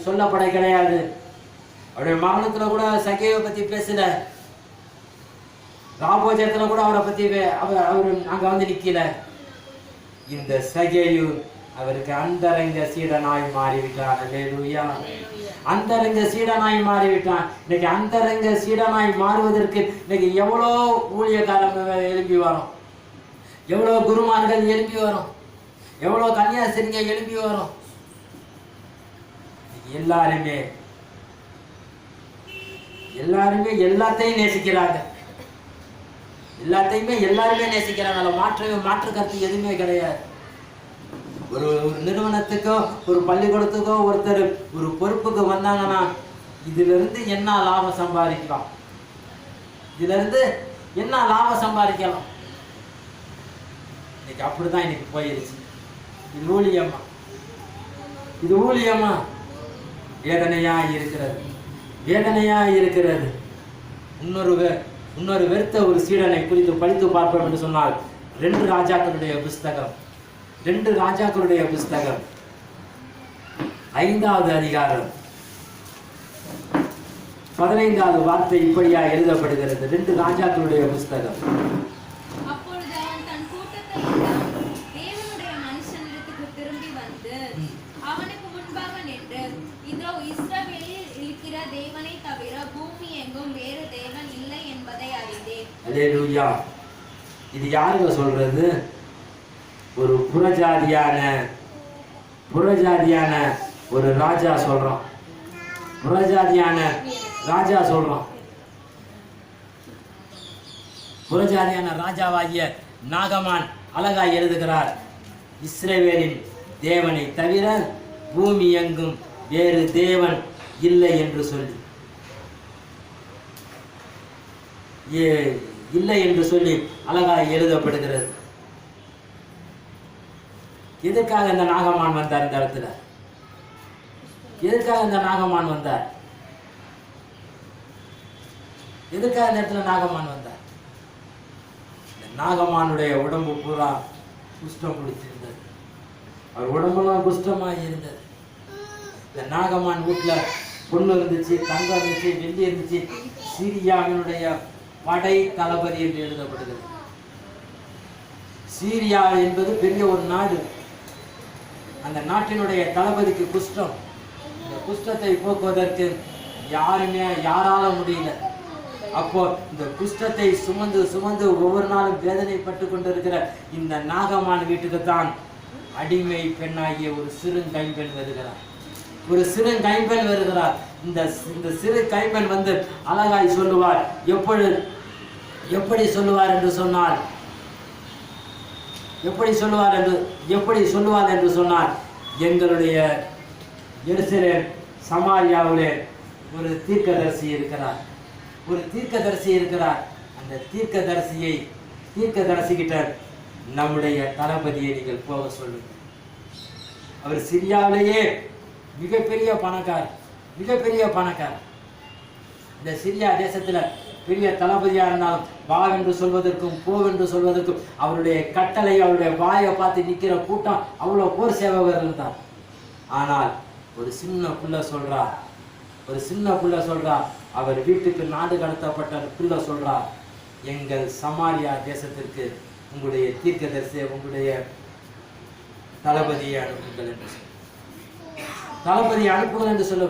Speaker 1: சொல்லப்பட கிடையாது. அவருடைய மரணத்துல கூட சகேயை பத்தி பேசல. ராபோஜத்துல கூட அவரை பத்தி அவர் அங்க நிக்கல. இந்த சகேயு அவருக்கு அந்தரங்க சீடனாய் மாறிவிட்டான். அல்லேலூயா. அந்தரங்க சீடனாய் மாறிவிட்டான். இன்னைக்கு அந்தரங்க சீடனாய் மாறுவதற்கு இன்னைக்கு எவ்வளோ ஊழியக்காரங்க எழுப்பி வரோம், எவ்வளோ குருமார்கள் எழுப்பி வரோம், எவ்வளோ கன்னியாஸ்திரிங்க எழுப்பி வரோம். எல்லாருமே எல்லாத்தையும் நேசிக்கிறாங்க. எல்லாருமே நேசிக்கிறாங்க. மாற்று கருத்து எதுவுமே கிடையாது. ஒரு நிறுவனத்துக்கோ ஒரு பள்ளிக்கூடத்துக்கோ ஒருத்தர் ஒரு பொறுப்புக்கு வந்தாங்கன்னா இதுல இருந்து என்ன லாபம் சம்பாதிக்கலாம், இன்னைக்கு அப்படிதான் இன்னைக்கு போயிருச்சு. இது ஊழியமா வேதனையா இருக்கிறது. இன்னொரு வெறுத்த ஒரு சீடனை குறித்து படித்து பார்ப்போம் என்று சொன்னால் 2 ராஜாக்களுடைய புஸ்தகம் 5வது அதிகாரம் 15வது வார்த்தை இப்படியா எழுதப்படுகிறது. 2 ராஜாக்களுடைய புஸ்தகம்.
Speaker 2: அப்பொழுது அவன் தன் கூட்டத்தை தேவனுடைய மனுஷனிடத்துக்கு திரும்பி வந்து அவனுக்கு முன்பாக நின்று, இதோ இஸ்ரவேலில் இருக்கிற தேவனை தவிர பூமி எங்கும் வேறு தேவன் இல்லை என்பதை அறிந்தேன்.
Speaker 1: அல்லேலூயா. இது யாருங்க சொல்றது? ஒரு புறஜாதியான ஒரு ராஜா சொல்றான். புறஜாதியான ராஜாவாகிய நாகமான் அழகாய் எழுதுகிறார், இஸ்ரவேலின் தேவனை தவிர பூமி எங்கும் வேறு தேவன் இல்லை என்று சொல்லி அழகாய் எழுதப்படுகிறது. எதற்காக இந்த நாகமான் வந்தார் இந்த இடத்துல? எதற்காக இந்த நாகமான் வந்தார்? எதற்காக இந்த இடத்துல நாகமான் வந்தார்? இந்த நாகமானுடைய உடம்பு பூரா குஷ்டம் பிடிச்சிருந்தது. அவர் உடம்பெல்லாம் குஷ்டமாக இருந்தது. இந்த நாகமான் வீட்டில் பொண்ணு இருந்துச்சு, தங்கம் இருந்துச்சு, வெள்ளி இருந்துச்சு. சீரியாவினுடைய படை தளபதி என்று எழுதப்படுகிறது. சீரியா என்பது பெரிய ஒரு நாடு. அந்த நாட்டினுடைய தளபதிக்கு குஷ்டம். இந்த குஷ்டத்தை போக்குவதற்கு யாரால முடியல. அப்போ இந்த குஷ்டத்தை சுமந்து சுமந்து ஒவ்வொரு நாளும் வேதனைப்பட்டு கொண்டிருக்கிற இந்த நாகமான் வீட்டுக்கு தான் அடிமை பெண்ணாகிய ஒரு சிறு கைம்பெண் வருகிறார். ஒரு சிறு கைம்பெண் வருகிறார். இந்த சிறு கைம்பெண் வந்து அழகாய் சொல்லுவார். எப்படி சொல்லுவார் என்று சொன்னால், எப்படி சொல்லுவார் என்று சொன்னால், எங்களுடைய எருசலேம் சமாரியாவிலே ஒரு தீர்க்கதரிசி இருக்கிறார். அந்த தீர்க்கதரிசிகிட்ட நம்முடைய தளபதியை நீங்கள் போக சொல்லுங்க. அவர் சிரியாவிலேயே மிகப்பெரிய பணக்காரர். இந்த சிரியா தேசத்துல பெரிய தளபதியா இருந்தாலும் வா என்று சொல்வதற்கும் போ என்று சொல்வதற்கும் அவருடைய கட்டளை, அவருடைய வாயை பார்த்து நிற்கிற கூட்டம் அவ்வளோ போர் சேவகர் இருந்தார். ஆனால் ஒரு சின்ன புள்ள சொல்றா, அவர் வீட்டுக்கு நாடு கடத்தப்பட்ட புள்ள சொல்றா, எங்கள் சமாரியா தேசத்திற்கு உங்களுடைய தீர்க்கதரிசியை, உங்களுடைய தளபதியை அனுப்புங்கள் என்று சொல்ல.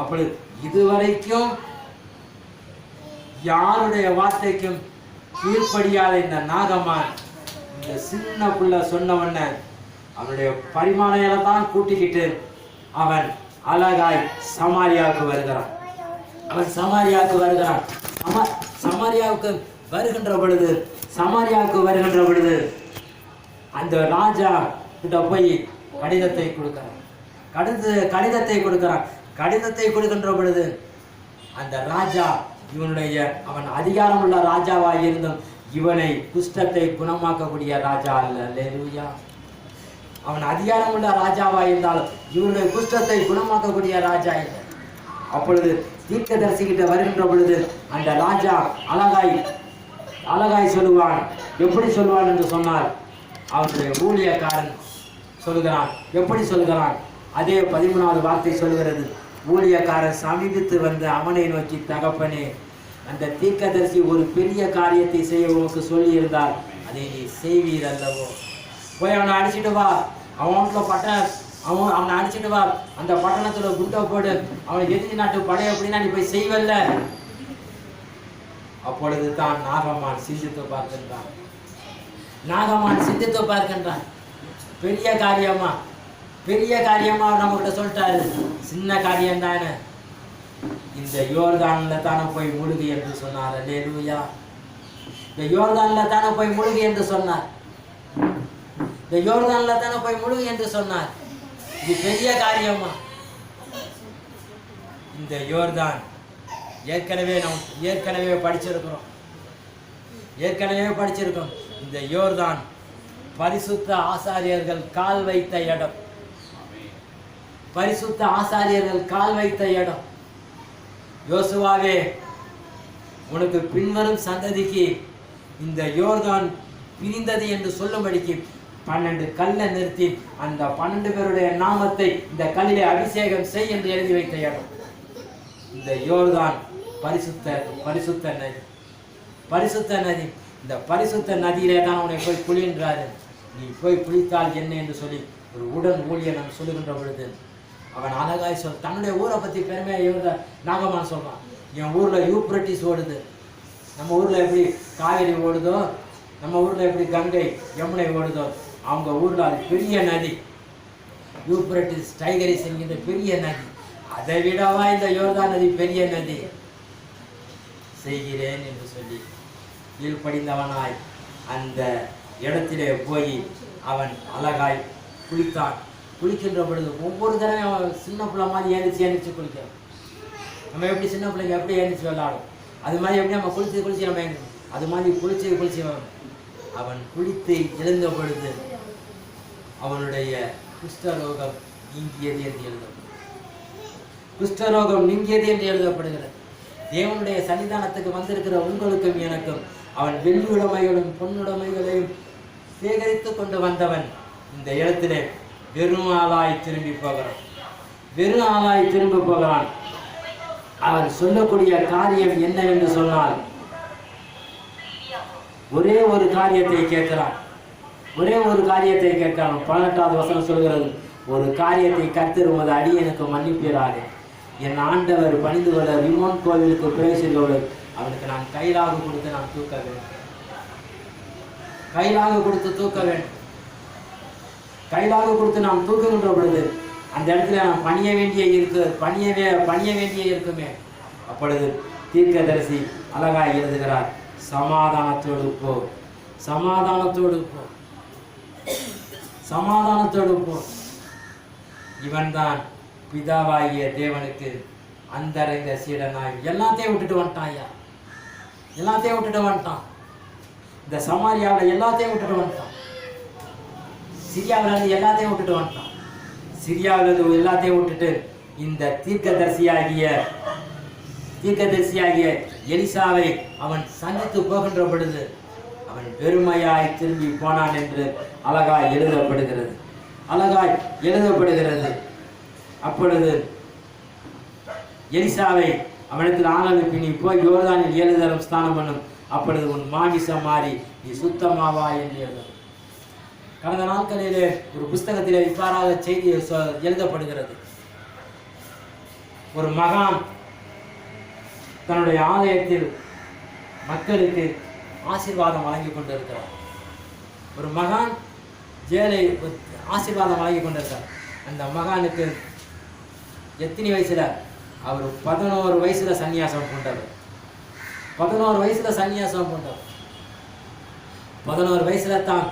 Speaker 1: அப்படி இதுவரைக்கும் யாருடைய வார்த்தைக்கும் கீழ்ப்படியாத இந்த நாகமான் இந்த சின்ன புள்ள சொன்ன உடனே அவனுடைய பரிமாணையில தான் கூட்டிக்கிட்டு அவன் அழகாய் சமாரியாவுக்கு வருகிறான். சமாரியாவுக்கு வருகின்ற பொழுது அந்த ராஜா கிட்ட போய் கடிதத்தை கொடுக்கிறான். கடிதத்தை கொடுக்கின்ற பொழுது அந்த ராஜா அவன் அதிகாரம் உள்ள ராஜாவாக இருந்தும் இவனை குஷ்டத்தை குணமாக்கக்கூடிய ராஜா அல்ல. அல்லேலூயா. அவன் அதிகாரம் உள்ள ராஜாவாக இருந்தாலும் இவனுடைய குஷ்டத்தை குணமாக்கக்கூடிய ராஜா இல்லை. அப்பொழுது தீர்க்கதரிசிகிட்ட வருகின்ற பொழுது அந்த ராஜா அழகாய் சொல்லுவான். எப்படி சொல்லுவான் என்று சொன்னால், அவனுடைய ஊழியக்காரன் சொல்லுகிறான். எப்படி சொல்லுகிறான்? அதே 13வது வார்த்தை சொல்கிறது. ஊழியக்காரன் சமீபித்து வந்து அவனை நோக்கி, தகப்பனே, அந்த தீர்க்கதரிசி ஒரு பெரிய காரியத்தை செய்ய உனக்கு சொல்லி இருந்தால் அதை நீ செய்வீர் அல்லவோ? போய் அவனை அடிச்சுட்டு வா, அவனை அடிச்சுட்டு வா, அந்த பட்டணத்துல குண்டை போடு, அவனை எதிரி நாட்டு படை அப்படின்னா நீ போய் செய்வல்ல. அப்பொழுது தான் நாகமான் சிந்தித்து பார்க்கின்றான். பெரிய காரியமா நம்ம கிட்ட சொல்லிட்டாரு. சின்ன காரியம் தானே, இந்த யோர்தான்ல தானே போய் முழுகு என்று சொன்னார். அல்லேலூயா. இந்த யோர்தான்ல தானே போய் முழுகு என்று சொன்னார். இது பெரிய காரியமா? இந்த யோர்தான் ஏற்கனவே படிச்சிருக்கிறோம். இந்த யோர்தான் பரிசுத்த ஆசாரியர்கள் கால் வைத்த இடம். யோசுவாவே, உனக்கு பின்வரும் சந்ததிக்கு இந்த யோர்தான் பிரிந்தது என்று சொல்லும்படிக்கு 12 கல்லை நிறுத்தி அந்த 12 பேருடைய நாமத்தை இந்த கல்லிலே அபிஷேகம் செய் என்று எழுதி வைத்த இடம். இந்த யோர்தான் பரிசுத்த நதி. இந்த பரிசுத்த நதியிலே தான் உன்னை போய் குளின்றாரு. நீ போய் குளித்தால் என்ன என்று சொல்லி ஒரு உடன் ஊழியன் சொல்லுகின்ற பொழுது அவன் அழகாய் தன்னுடைய ஊரை பத்தி பெருமையா நாகமான் சொல்றான். என் ஊர்ல யூப்ரட்டிஸ் ஓடுது. நம்ம ஊர்ல எப்படி காவேரி ஓடுதோ, நம்ம ஊர்ல எப்படி கங்கை யமுனை ஓடுதோ, அவங்க ஊர்ல அது பெரிய நதி. யூப்ரட்டிஸ் டைகரிஸ் என்கின்ற பெரிய நதி. அதை விடவா இந்த யோர்தான் நதி பெரிய நதி? செய்கிறேன் என்று சொல்லி கீழ்ப்படிந்தவனாய் அந்த இடத்திலே போய் அவன் அழகாய் குளித்தான். குளிக்கின்ற பொழுது ஒவ்வொரு தடவையும் அவன் சின்ன பிள்ளை மாதிரி ஏந்திச்சு குளிக்கிறான். நம்ம எப்படி சின்ன பிள்ளைங்க எப்படி ஏந்திச்சு விளையாடும், அது மாதிரி எப்படி நம்ம குளிச்சு நம்ம அது மாதிரி குளிச்சு அவன் குளித்து எழுந்த பொழுது அவனுடைய குஷ்டரோகம் நீங்கியது என்று எழுதப்படும். குஷ்டரோகம் நீங்கியது என்று எழுதப்படுகிறது. தேவனுடைய சன்னிதானத்துக்கு வந்திருக்கிற உங்களுக்கும் எனக்கும் அவன் வெள்ளி உடைமைகளும் பொன்னுடைமைகளையும் சேகரித்து கொண்டு வந்தவன் இந்த இடத்திலே வெறும் ஆளாய் திரும்பி போகிறான். வெறும் ஆளாய் திரும்பி போகிறான். அவன் சொல்லக்கூடிய காரியம் என்னவென்று சொன்னால் ஒரே ஒரு காரியத்தை கேட்கிறான். ஒரே ஒரு காரியத்தை கேட்கிறான். 18வது வசனம் சொல்கிறது, ஒரு காரியத்தை கர்த்தர் உமது அடியனுக்கு மன்னிப்பீராக. என் ஆண்டவர் பணிந்து கொள்ள ரிமோன் கோவிலுக்கு பிரவேசித்தோடு அவனுக்கு நான் கைலாக கொடுத்து நான் தூக்க வேண்டும். கைலாக கொடுத்து தூக்க வேண்டும். கைலாக கொடுத்து நாம் தூக்குகின்ற பொழுது அந்த இடத்துல நாம் பணிய வேண்டிய இருக்குமே. அப்பொழுது தீர்க்கதரிசி அழகாய் எழுதுகிறார், சமாதானத்தோடு போ, சமாதானத்தோடு போ, சமாதானத்தோடு போ. இவன்தான் பிதாவாகிய தேவனுக்கு அந்தரங்க சீடனாய் எல்லாத்தையும் விட்டுட்டு வந்துட்டான். ஐயா எல்லாத்தையும் விட்டுட்டு வந்துட்டான். இந்த சமாரியாவில் எல்லாத்தையும் விட்டுட்டு வந்துட்டான். சிரியாவிலிருந்து எல்லாத்தையும் விட்டுட்டு வந்துட்டான். சிரியாவிலிருந்து எல்லாத்தையும் விட்டுட்டு இந்த தீர்க்கதரிசியாகிய எலிசாவை அவன் சந்தித்து போகின்ற பொழுது அவன் வெறுமையாய் திரும்பி போனான் என்று அழகாய் எழுதப்படுகிறது. அப்பொழுது எலிசாவை அவனிடத்தில் ஆள் அனுப்பி, நீ போய் யோர்தானில் 7 தரம் ஸ்நானம் பண்ணும், அப்பொழுது உன் மாமிசம் மாறி நீ சுத்தமாவா என்று எழுதும். கடந்த நாட்களிலே ஒரு புஸ்தகத்திலே இவ்வாறாக செய்தி எழுதப்படுகிறது. ஒரு மகான் தன்னுடைய ஆலயத்தில் மக்களுக்கு ஆசீர்வாதம் வழங்கி கொண்டிருக்கிறார். ஒரு மகான் ஆசீர்வாதம் வழங்கி கொண்டிருக்கிறார். அந்த மகானுக்கு எத்தனை வயசுல? அவர் 11 வயசுல சன்னியாசம் கொண்டவர். 11 வயசுல சன்னியாசம் கொண்டவர். 11 வயசுல தான்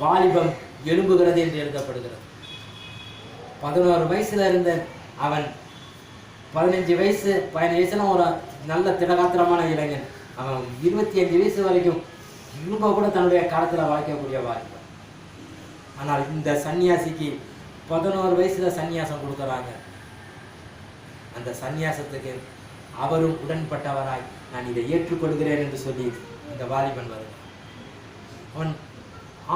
Speaker 1: வாலிபம் எழும்புகிறது என்று எழுதப்படுகிறது. 11 வயசுல இருந்த அவன் 15 வயசுல ஒரு நல்ல திடகாத்திரமான இளைஞன். அவன் 25 வயசு வரைக்கும் இரும்ப கூட தன்னுடைய காலத்தில் வாழ்க்கக்கூடிய வாலிபன். ஆனால் இந்த சன்னியாசிக்கு 11 வயசுல சன்னியாசம் கொடுக்குறாங்க. அந்த சன்னியாசத்துக்கு அவரும் உடன்பட்டவராய் நான் இதை ஏற்றுக்கொள்கிறேன் என்று சொல்லி இந்த வாலிபன் வருகிறான். அவன்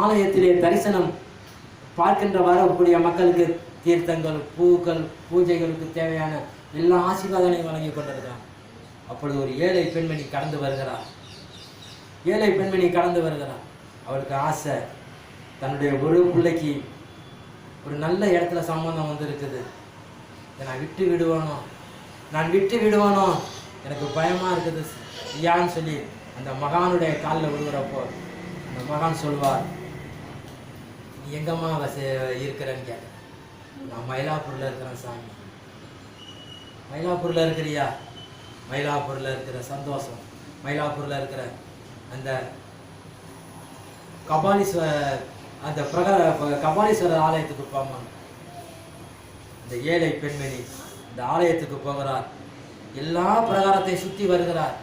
Speaker 1: ஆலயத்திலே தரிசனம் பார்க்கின்ற வரக்கூடிய மக்களுக்கு தீர்த்தங்கள், பூக்கள், பூஜைகளுக்கு தேவையான எல்லா ஆசீர்வாதங்களையும் வழங்கி கொண்டிருக்கிறான். அப்பொழுது ஒரு ஏழை பெண்மணி கடந்து வருகிறார். அவளுக்கு ஆசை, தன்னுடைய ஒரு பிள்ளைக்கு ஒரு நல்ல இடத்துல சம்பந்தம் வந்திருக்குது, நான் விட்டு விடுவானோ எனக்கு பயமா இருக்குது ஐயான்னு சொல்லி அந்த மகானுடைய காலில் விழுகிறப்போ அந்த மகான் சொல்வார், நீ எங்கம்மா இருக்கிறேன்னு கேட்ட. நான் மயிலாப்பூர்ல இருக்கிறேன் சாமி. மயிலாப்பூர்ல இருக்கிறியா? மயிலாப்பூர்ல இருக்கிற சந்தோஷம், மயிலாப்பூர்ல இருக்கிற அந்த கபாலீஸ்வரர் ஆலயத்துக்கு போமா. இந்த ஏழை பெண்மணி இந்த ஆலயத்துக்கு போகிறார். எல்லா பிரகாரத்தை சுற்றி வருகிறார்.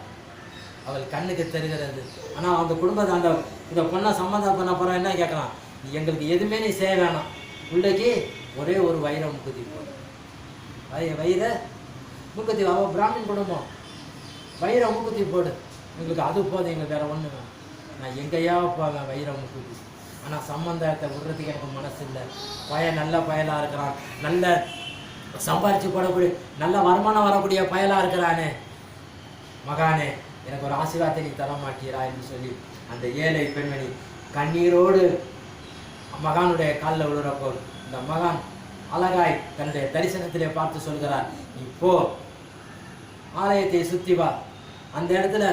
Speaker 1: அவள் கண்ணுக்கு தெரிகிறது. ஆனால் அந்த குடும்பத்தை இந்த பொண்ணை சம்மந்தம் பண்ண போற என்ன கேட்கலாம், நீ எங்களுக்கு எதுவுமே நீ செய்ய வேணாம், பிள்ளைக்கு ஒரே ஒரு வைர மூக்குத்தி போடும். வைர மூக்குத்தி, அவள் பிராமின் குடும்பம், வைர மூக்குத்தி போடு, எங்களுக்கு அது போதும், எங்களுக்கு வேற ஒன்று வேணும். நான் எங்கேயா போவேன் வைர மூக்குத்தி. ஆனால் சம்பந்தத்தை விடுறதுக்கு எனக்கு மனசு இல்லை. நல்ல பயலாக இருக்கிறான், நல்ல சம்பாரிச்சு போடக்கூடிய நல்ல வருமானம் வரக்கூடிய பயலாக இருக்கிறானே, மகானே எனக்கு ஒரு ஆசீர்வாதத்தை நீ தர மாட்டீரா என்று சொல்லி அந்த ஏழை பெண்மணி கண்ணீரோடு மகானுடைய காலில் விழுறப்போ இந்த மகான் அழகாய் தன்னுடைய தரிசனத்திலே பார்த்து சொல்கிறார், நீ போ, ஆலயத்தை சுத்தி வா, அந்த இடத்துல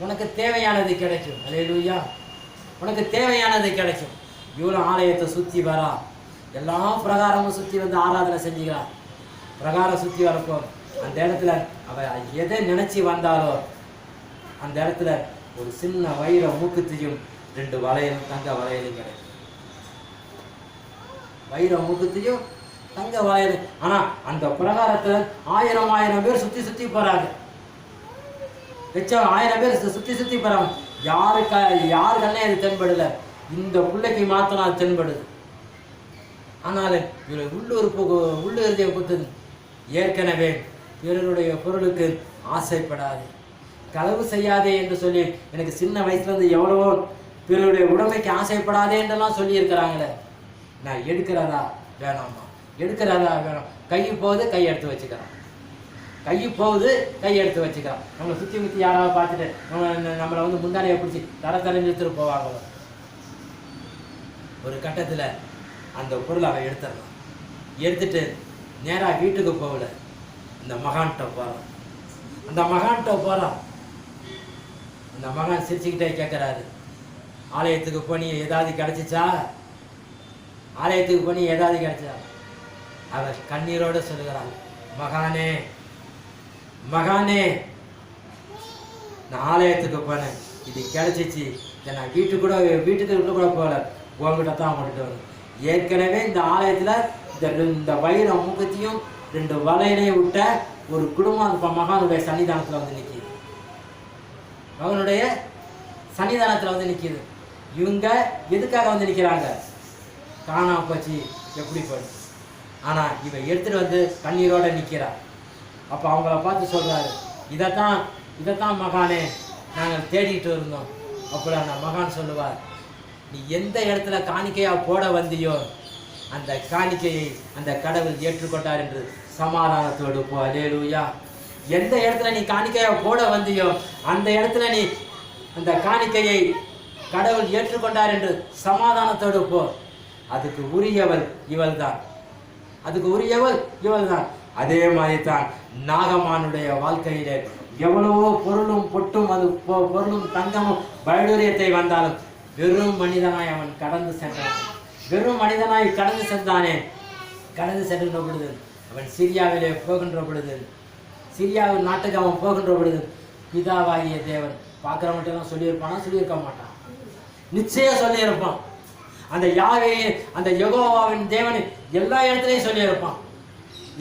Speaker 1: உனக்கு தேவையானது கிடைக்கும். அல்லேலூயா, உனக்கு தேவையானது கிடைக்கும். இவ்வளோ ஆலயத்தை சுற்றி வரா, எல்லா பிரகாரமும் சுற்றி வந்து ஆராதனை செஞ்சுக்கிறான். பிரகாரம் சுற்றி வரப்போ அந்த இடத்துல அவ எதை நினைச்சி வந்தாலோ அந்த இடத்துல ஒரு சின்ன வைர மூக்குத்தியும் 2 வளையலும் தங்க வளையலும் கிடைக்கும். வைர மூக்குத்தியும் தங்க வளையலும். ஆனா அந்த பிரகாரத்துல 1000 பேர் சுத்தி போறாங்க. வச்சவன் 1000 பேர் சுத்தி போறாங்க. யாரு கண்ணே அது தென்படல, இந்த பிள்ளைக்கு மாத்திரம் அது தென்படுது. ஆனாலும் இவருடைய உள்ளுறுதியை பொறுத்தது ஏற்கனவே பிறருடைய பொருளுக்கு ஆசைப்படாது, களவு செய்யாதே என்று சொல்லி எனக்கு சின்ன வயசுலேருந்து எவ்வளவோ பிறருடைய உடைமைக்கு ஆசைப்படாதே என்றெல்லாம் சொல்லி இருக்கிறாங்களே. நான் எடுக்கிறதா வேணாமா, எடுக்கிறதா வேணாம், கை போகுது கை எடுத்து வச்சுக்கிறான், கை போகுது கை எடுத்து வச்சுக்கிறான். நம்மளை சுற்றி முற்றி யாராவது பார்த்துட்டு நம்மளை வந்து முந்தானையை பிடிச்சி தர நிறுத்துட்டு போவாங்களோ. ஒரு கட்டத்தில் அந்த பொருளை அவன் எடுத்துடலாம். எடுத்துட்டு நேராக வீட்டுக்கு போகல, இந்த மகான்கிட்ட போகிறான். அந்த மகான்கிட்ட போகிறான். அந்த மகான் சிரிச்சுக்கிட்டே கேட்குறாரு, ஆலயத்துக்கு போனி ஏதாவது கிடைச்சிச்சா, ஆலயத்துக்கு போனி ஏதாவது கிடைச்சா? அவர் கண்ணீரோடு சொல்லுகிறான், மகானே மகானே, நான் ஆலயத்துக்கு போனேன், இது கிடைச்சிச்சு, நான் வீட்டுக்கு கூட போகல, உங்ககிட்ட தான் கொண்டுட்டு வரேன். ஏற்கனவே இந்த ஆலயத்தில் இந்த வயிறு முகத்தையும் 2 வலையிலையும் விட்ட ஒரு குடும்பம் அந்த மகானுடைய சன்னிதானத்தில் வந்து நிற்கிது. மகனுடைய சன்னிதானத்தில் வந்து நிற்கிது. இவங்க எதுக்காக வந்து நிற்கிறாங்க? காணாம போச்சு, எப்படி போச்சு. ஆனால் இவன் எடுத்துகிட்டு வந்து கண்ணீரோடு நிற்கிறார். அப்போ அவங்கள பார்த்து சொல்கிறாரு, இதைத்தான் மகானே நாங்கள் தேடிட்டு இருந்தோம். அப்போ அந்த மகான் சொல்லுவார், நீ எந்த இடத்துல காணிக்கையாக போட வந்தியோ அந்த காணிக்கையை அந்த கடவுள் ஏற்றுக்கொண்டார் என்று சமாதானத்தோடு போ. அல்லேலூயா. எந்த இடத்துல நீ காணிக்கையாக போட வந்தியோ அந்த இடத்துல நீ அந்த காணிக்கையை கடவுள் ஏற்றுக்கொண்டார் என்று சமாதானத்தோடு போ. அதுக்கு உரியவள் இவள்தான், அதுக்கு உரியவள் இவள்தான். அதே மாதிரி தான் நாகமானுடைய வாழ்க்கையிலே எவ்வளவோ பொருளும் பொட்டும் அது பொருளும் தங்கமும் வைடூரியத்தை வந்தாலும் வெறும் மனிதனாய் அவன் கடந்து சென்றான். வெறும் மனிதனாய் கடந்து சென்றானே. கடந்து சென்ற பொழுது அவன் சிரியாவிலே போகின்ற பொழுது, சிரியாவின் நாட்டுக்கு அவன் போகின்ற பொழுது பிதாவாகிய தேவன் பார்க்குறவன்ட்டெல்லாம் சொல்லியிருப்பானா? சொல்லியிருக்க மாட்டான். நிச்சயம் சொல்லியிருப்பான். அந்த யாவையை அந்த யெகோவாவின் தேவனை எல்லா இடத்துலையும் சொல்லியிருப்பான்.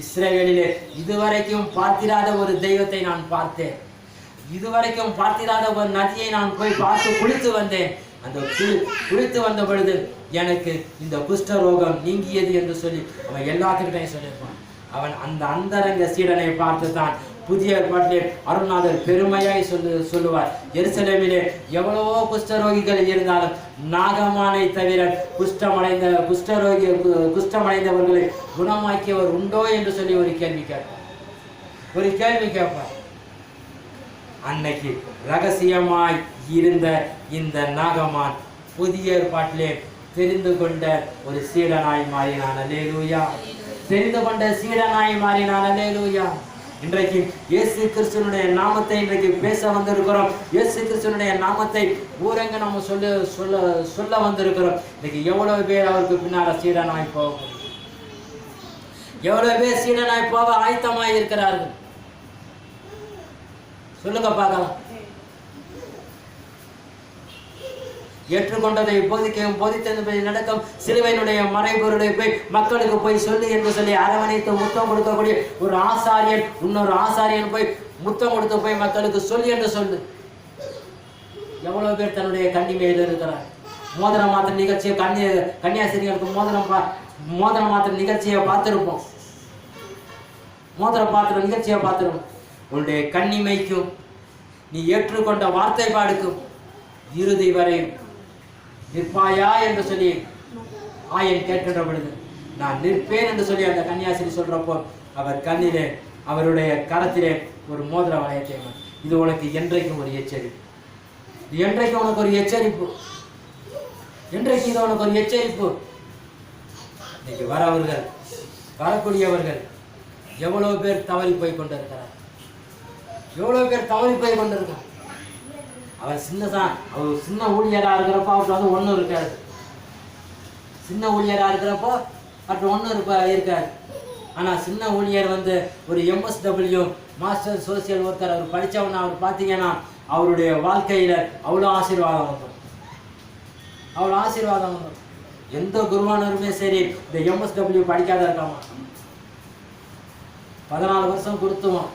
Speaker 1: இஸ்ரவேலிலே இதுவரைக்கும் பார்த்திராத ஒரு தெய்வத்தை நான் பார்த்தேன், இதுவரைக்கும் பார்த்திராத ஒரு நதியை நான் போய் பார்த்து குளித்து வந்தேன். அந்த குளித்து வந்த பொழுது எனக்கு இந்த குஷ்டரோகம் நீங்கியது என்று சொல்லி அவன் எல்லாத்துக்கிட்டையும் சொல்லியிருப்பான். அவன் அந்த அந்தரங்க சீடனை பார்த்து தான் புதிய ஏற்பாட்டிலே அருள்நாதர் பெருமையாய் சொல்லுவார், எருசலேமிலே எவ்வளவோ குஷ்டரோகிகள் இருந்தாலும் நாகமானை தவிர குஷ்டமடைந்தவர்களை குணமாக்கியவர் உண்டோ என்று சொல்லி ஒரு கேள்வி கேட்பார். அன்னைக்கு ரகசியமாய் இருந்த இந்த நாகமான் புதிய ஏற்பாட்டிலே தெரிந்து கொண்ட ஒரு சீடனாய் மாறினான். அல்லேலூயா. தெரிந்து கொண்ட சீடனாய் மாறினான். அல்லேலூயா. இன்றைக்கு இயேசு கிறிஸ்துவனுடைய நாமத்தை இன்றைக்கு பேச வந்திருக்கிறோம். இயேசு கிறிஸ்துவனுடைய நாமத்தை ஊரங்க நம்ம சொல்ல வந்திருக்கிறோம். இன்னைக்கு எவ்வளவு பேர் அவருக்கு பின்னால சீடனாய் போக, எவ்வளவு பேர் சீடனாய் போக ஆயத்தமாய் இருக்கிறார்கள்? சொல்லுங்க பார்க்கலாம். ஏற்றுக்கொண்டதை போதிக்கவும் போதித்தது நடக்கும் சிலுவையினுடைய மறைபொருளை போய் மக்களுக்கு போய் சொல்லு என்று சொல்லி அரவணைத்து முத்தம் கொடுக்கக்கூடிய ஒரு ஆசாரியன் இன்னொரு ஆசாரியன் போய் முத்தம் கொடுத்து போய் மக்களுக்கு சொல்லு என்று சொல்லு. எவ்வளவு பேர் தன்னுடைய கன்னிமையில் இருக்கிறார். மோதிரம் மாத்திர நிகழ்ச்சியை கன்னியாசிரியர்களுக்கு மோதிரம் மாத்திர நிகழ்ச்சியை பார்த்திருப்போம். மோதிர பாத்திர நிகழ்ச்சியை பார்த்திருப்போம். உன்னுடைய கன்னிமைக்கும் நீ ஏற்றுக்கொண்ட வார்த்தை பாடுக்கும் இறுதி வரை நிற்பாயா என்று சொல்லி ஆயன் கேட்கின்ற பொழுது நான் நிற்பேன் என்று சொல்லி அந்த கன்னியாசிரி சொல்றப்போ அவர் கண்ணிலே அவருடைய கரத்திலே ஒரு மோதிர வளையத்தை, இது உனக்கு என்றைக்கும் ஒரு எச்சரிப்பு, இது என்றைக்கும் உனக்கு ஒரு எச்சரிப்பு, என்றைக்கு இது உனக்கு ஒரு எச்சரிப்பு. இன்னைக்கு வரக்கூடியவர்கள் எவ்வளவு பேர் தவறி போய் கொண்டிருக்கிறார், எவ்வளவு பேர் தவறி போய் கொண்டிருக்கார். அவர் சின்ன ஊழியராக இருக்கிறப்போ அவருக்கு வந்து ஒன்றும் இருக்காது. சின்ன ஊழியராக இருக்கிறப்போ அவருக்கு ஒன்றும் இருக்காது. ஆனால் சின்ன ஊழியர் வந்து ஒரு MSW மாஸ்டர் சோசியல் ஒர்க்கர் அவர் படித்தவன அவர் பார்த்தீங்கன்னா அவருடைய வாழ்க்கையில் அவ்வளோ ஆசீர்வாதம் வந்துடும், அவ்வளோ ஆசீர்வாதம் வந்துடும். எந்த குருவானருமே சரி இந்த MSW படிக்காத இருக்காமா, 14 வருஷம் கொடுத்துவோம்,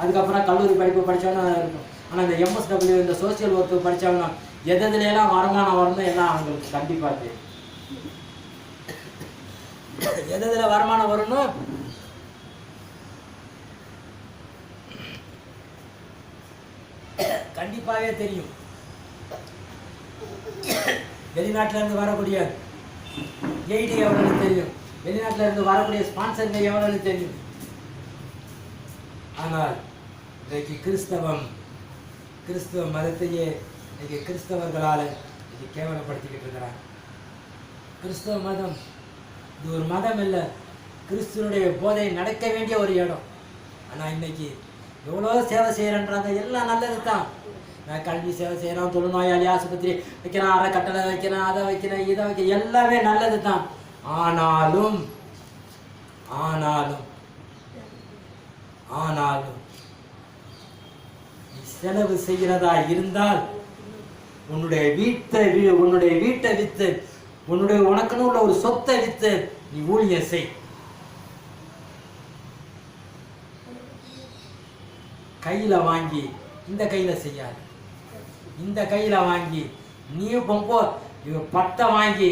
Speaker 1: அதுக்கப்புறம் கல்லூரி படிப்பு படித்தவனா இருக்கும். ஆனால் இந்த MSW இந்த சோசியல் ஒர்க்கு படித்தவங்க எதுலாம் வருமானம் வரணும் எல்லாம் அவங்களுக்கு கண்டிப்பாக தெரியும். எதில் வருமானம் வரணும்? கண்டிப்பாகவே தெரியும். வெளிநாட்டில இருந்து வரக்கூடிய எய்டி எவ்வளவு தெரியும், வெளிநாட்டில இருந்து வரக்கூடிய ஸ்பான்சர்கள் எவ்வளவு தெரியும். ஆனால் இன்றைக்கு கிறிஸ்தவ மதத்தையே இன்னைக்கு கிறிஸ்தவர்களால் இன்னைக்கு கேவலப்படுத்திக்கிட்டு இருக்கிறாங்க. கிறிஸ்தவ மதம் இது ஒரு மதம் இல்லை, கிறிஸ்துவனுடைய போதை நடக்க வேண்டிய ஒரு இடம். ஆனால் இன்னைக்கு எவ்வளோ சேவை செய்கிறேன்றாங்க. எல்லாம் நல்லது தான். நான் கல்வி சேவை செய்கிறேன், தொழுநோயாளி ஆஸ்பத்திரி வைக்கிறேன், அறக்கட்டளை வைக்கிறேன், அதை வைக்கிறேன், இதை வைக்கிறேன், எல்லாமே நல்லது தான். ஆனாலும் ஆனாலும் ஆனாலும் நீ செலவு செய்கிறதா இருந்தால் உன்னுடைய வீட்டை வித்து, உனக்குன்னு உள்ள ஒரு சொத்தை வித்து நீ ஊழியம் செய். கையில வாங்கி இந்த கையில செய்யாது, இந்த கையில வாங்கி நீ பொம்போ 10 வாங்கி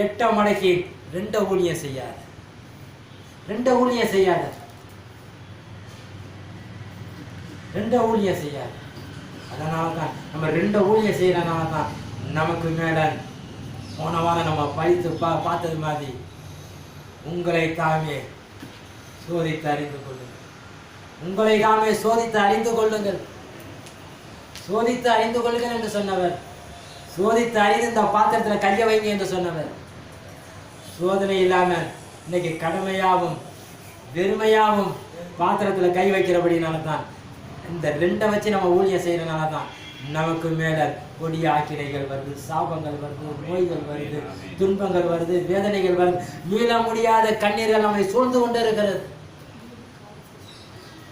Speaker 1: 8 மடக்கி 2 ஊழியம் செய்யாது, 2 ஊழியம் செய்யாது, 2 ஊழியம் செய்யாது. அதனால தான் நம்ம 2 ஊழியம் செய்யறதுனால தான் நமக்கு மேல போன வாரம் நம்ம படித்து பார்த்தது மாதிரி உங்களை தாமே சோதித்து அறிந்து கொள்ளுங்கள், உங்களை தாமே சோதித்து அறிந்து கொள்ளுங்கள், சோதித்து அறிந்து கொள்ளுங்கள் என்று சொன்னவர், சோதித்து அறிந்து இந்த பாத்திரத்தில் கைய வைங்க என்று சொன்னவர். சோதனை இல்லாம இன்னைக்கு கடமையாவும் வெறுமையாவும் பாத்திரத்தில் கை வைக்கிறபடினால தான், இந்த 2 வச்சு நம்ம ஊழியம் செய்யறதுனால தான் நமக்கு மேல கொடிய ஆக்கினைகள் வருது, சாபங்கள் வருது, நோய்கள் வருது, துன்பங்கள் வருது, வேதனைகள் வருது, மீள முடியாத கண்ணீர்கள் நம்மை சூழ்ந்து கொண்டு இருக்கிறது.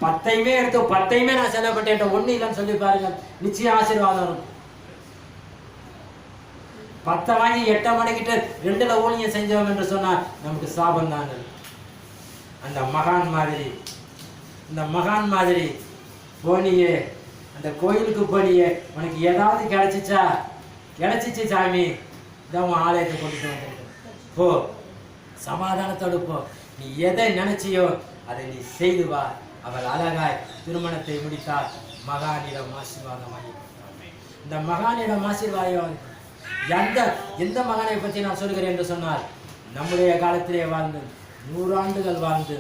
Speaker 1: 10ஐயுமே எடுத்து 10ஐயுமே நான் செலவுப்பட்டேன், 1 இல்லைன்னு சொல்லி பாருங்க, நிச்சயம் ஆசீர்வாதம் வரும். 10 வாங்கி 8 மணிக்கிட்டு 2ல ஊழியம் செஞ்சோம் என்று சொன்னால் நமக்கு சாபம் தாங்க. அந்த மகான் மாதிரி போனியே, அந்த கோயிலுக்கு போனியே, உனக்கு ஏதாவது கிடைச்சிச்சு சாமி, இதான் உன் ஆலயத்தை கொண்டுட்டு வந்துருக்க போ, சமாதானத்தோடு போ, நீ எதை நினைச்சியோ அதை நீ செய்து வா. அவள் அழகாய் திருமணத்தை முடித்தால் மகானிடம் ஆசீர்வாதமாகி. இந்த மகானிடம் ஆசீர்வாதம் எந்த மகானை பற்றி நான் சொல்கிறேன் என்று சொன்னால், நம்முடைய காலத்திலே வாழ்ந்து 100 ஆண்டுகள் வாழ்ந்து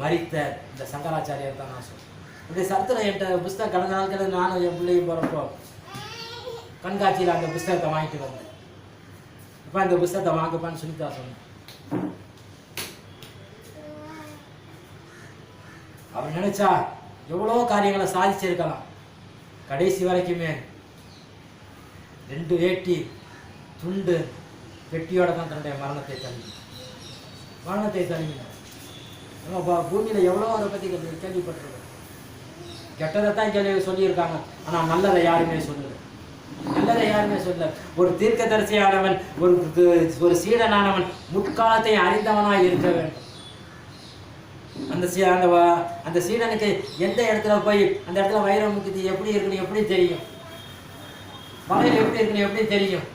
Speaker 1: மரித்த இந்த சங்கராச்சாரியர் தான் நான் சொல்றேன். இப்படி சரித்திரம் என்கிட்ட புஸ்தகம் கடந்த நாட்கள் நானும் என் பிள்ளையும் போகிறப்போ கண்காட்சியில் அந்த புஸ்தகத்தை வாங்கிட்டு வந்தேன். இப்போ அந்த புஸ்தகத்தை வாங்கப்பான்னு சொல்லித்தா சொன்னேன். அவர் நினைச்சா எவ்வளோ காரியங்களை சாதிச்சிருக்கலாம். கடைசி வரைக்குமே 2 வேட்டி துண்டு வெட்டியோட தான் தன்னுடைய மரணத்தை தழுவினார். நம்ம பூமியில் எவ்வளோ அவரை பற்றி கேள்விப்பட்டிருக்கோம். கெட்டதை தான் சொல்லியிருக்காங்க, ஆனால் நல்லதை யாருமே சொல்லல. ஒரு தீர்க்கதரிசியானவன், ஒரு சீடனானவன் முற்காலத்தை அறிந்தவனாய் இருக்க வேண்டும். அந்த சீடனுக்கு எந்த இடத்துல போய் அந்த இடத்துல வைரமுக்கு எப்படி இருக்குன்னு எப்படி தெரியும், வளையல் எப்படி இருக்குன்னு எப்படி தெரியும்.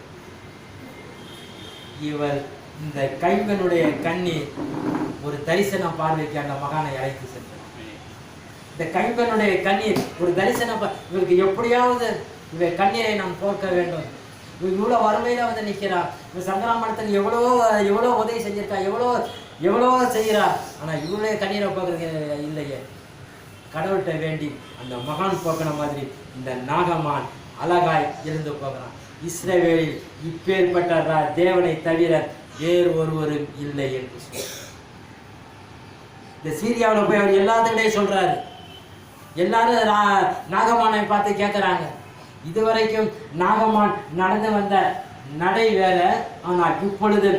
Speaker 1: இவர் இந்த கைம்பெண்ணுடைய கண்ணீர் ஒரு தரிசன பார்வைக்கு அந்த மகானை அழைத்து சென்றார். இந்த கைம்பெண்ணுடைய கண்ணீர் ஒரு தரிசன, இவருக்கு எப்படியாவது இவ கண்ணீரை நாம் போக்க வேண்டும். இவ்வளோ வறுமையில வந்து நிற்கிறார். இந்த சங்கராமணத்தில் எவ்வளோ உதவி செஞ்சிருக்கா, எவ்வளோ செய்கிறா. ஆனால் இவளுடைய கண்ணீரை போக்குறது இல்லையே. கடவுள்கிட்ட வேண்டி அந்த மகான் போக்கின மாதிரி இந்த நாகமான் அழகாய் இருந்து போகிறான். இஸ்ரவேலில் இப்பேற்பட்ட தேவனை தவிர வேறு ஒருவரும் இல்லை என்று சொல்றார். இந்த சீரியாவில் போய் அவர் எல்லாத்துக்கிட்டையும் சொல்றாரு. எல்லாரும் நாகமானை பார்த்து கேட்குறாங்க. இதுவரைக்கும் நாகமான் நடந்து வந்த நடை வேற, ஆனால் இப்பொழுது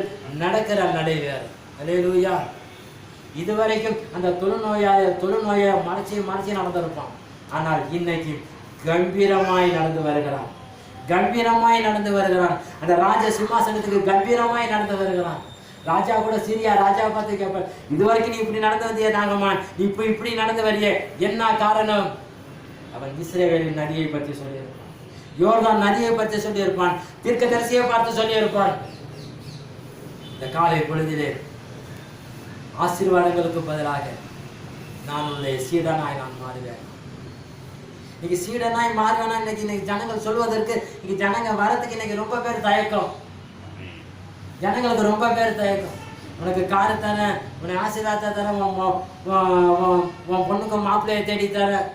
Speaker 1: நடக்கிற நடை வேற. அல்லேலூயா. இதுவரைக்கும் அந்த தொழுநோயை மறைச்சி நடந்திருப்பான். ஆனால் இன்னைக்கு கம்பீரமாய் நடந்து வருகிறான். அந்த ராஜ சிம்மாசனத்துக்கு கம்பீரமாய் நடந்து வருகிறான். ராஜா கூட சீரியா ராஜா பார்த்து கேட்பார், இதுவரைக்கும் நீ இப்படி நடந்து வந்திய நாகமான், நீ இப்படி நடந்து வரைய என்ன காரணம்? அவன் இஸ்ரவேலின் நதியை பற்றி சொல்லியிருப்பான், யோர்தான் நதியை பற்றி சொல்லியிருப்பான், தீர்க்கதரிசியை பார்த்து சொல்லியிருப்பான். இந்த காலை பொழுதிலே ஆசீர்வாதங்களுக்கு பதிலாக நான் உன்னுடைய சீடனாய் நான் மாறுவேன். இன்னைக்கு சீடனாய் மாறுவேனா இன்னைக்கு ஜனங்கள் சொல்வதற்கு இன்னைக்கு ஜனங்க வரத்துக்கு இன்னைக்கு ரொம்ப பேர் தயக்கம். ஜனங்களுக்கு ரொம்ப பேர் தயக்கம். உனக்கு காரு தரேன், உன்னை ஆசீர்வாதத்தை தரேன், உன் பொண்ணுக்கு மாப்பிள்ளையை தேடி தரேன்,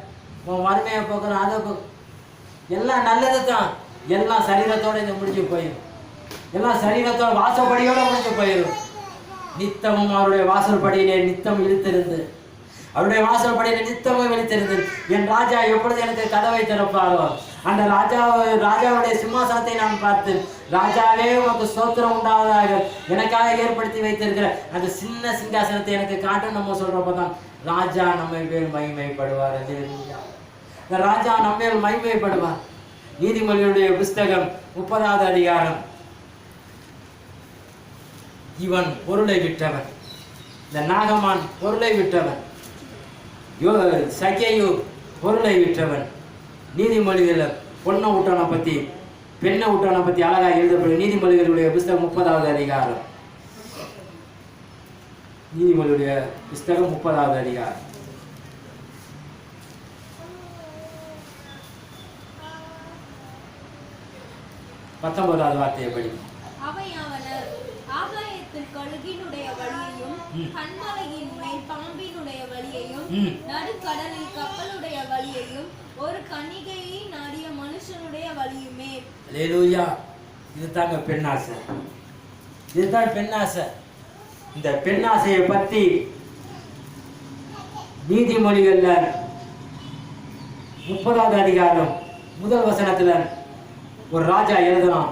Speaker 1: உன் வறுமையை போக்குறேன், அதை எல்லாம் நல்லது தான். எல்லாம் சரீரத்தோட இந்த முடிஞ்சு போயிடும். எல்லாம் சரீரத்தோட வாசப்படியோட முடிஞ்சு போயிடும். நித்தமும் அவருடைய வாசல்படியிலே நித்தம் இழுத்திருந்து, அவருடைய வாசல்படியிலே நித்தமும் இழுத்திருந்து என் ராஜா எப்பொழுது எனக்கு கதவை திறப்பாரோ அந்த ராஜாவுடைய சிம்மாசனத்தை நான் பார்த்து, ராஜாவே உனக்கு ஸ்தோத்திரம் உண்டாவதாக, எனக்காக ஏற்படுத்தி வைத்திருக்கிற அந்த சின்ன சிங்காசனத்தை எனக்கு காட்டும் நம்ம சொல்றப்பதான் ராஜா நம்ம மேல் மகிமைப்படுவார். இந்த ராஜா நம்ம மேல் மகிமைப்படுவார். நீதிமொழிகளுடைய புஸ்தகம் 30வது அதிகாரம். இவன் பொருளை விட்டவன், இந்த நாகமான் பொருளை விட்டவன், சகேயு பொருளை விட்டவன். நீதிமொழிகள் பொண்ணை விட்டவனை பத்தி பெண்ணை விட்டவனை பத்தி அழகாக எழுதப்படும். நீதிமொழிகளுடைய புஸ்தகம் 30வது அதிகாரம். நீதிமொழியுடைய புஸ்தகம் 30வது அதிகாரம். 19வது வார்த்தையை படிக்கும்.
Speaker 2: கழுகினுடைய வழியையும் கண்மலையின் மேல் பாம்பினுடைய வழியையும் நடுக்கடலில் கப்பலுடைய வழியையும் ஒரு கன்னிகையை நாடிய மனுஷனுடைய வழியுமே.
Speaker 1: அல்லேலூயா. இதுதாங்க பெண்ணாசை. இதுதான் பெண்ணாசை. இந்த பெண்ணாசையை பத்தி நீதிமொழிகள்ல 30வது அதிகாரம் 1 வசனத்துல ஒரு ராஜா எழுதலாம்.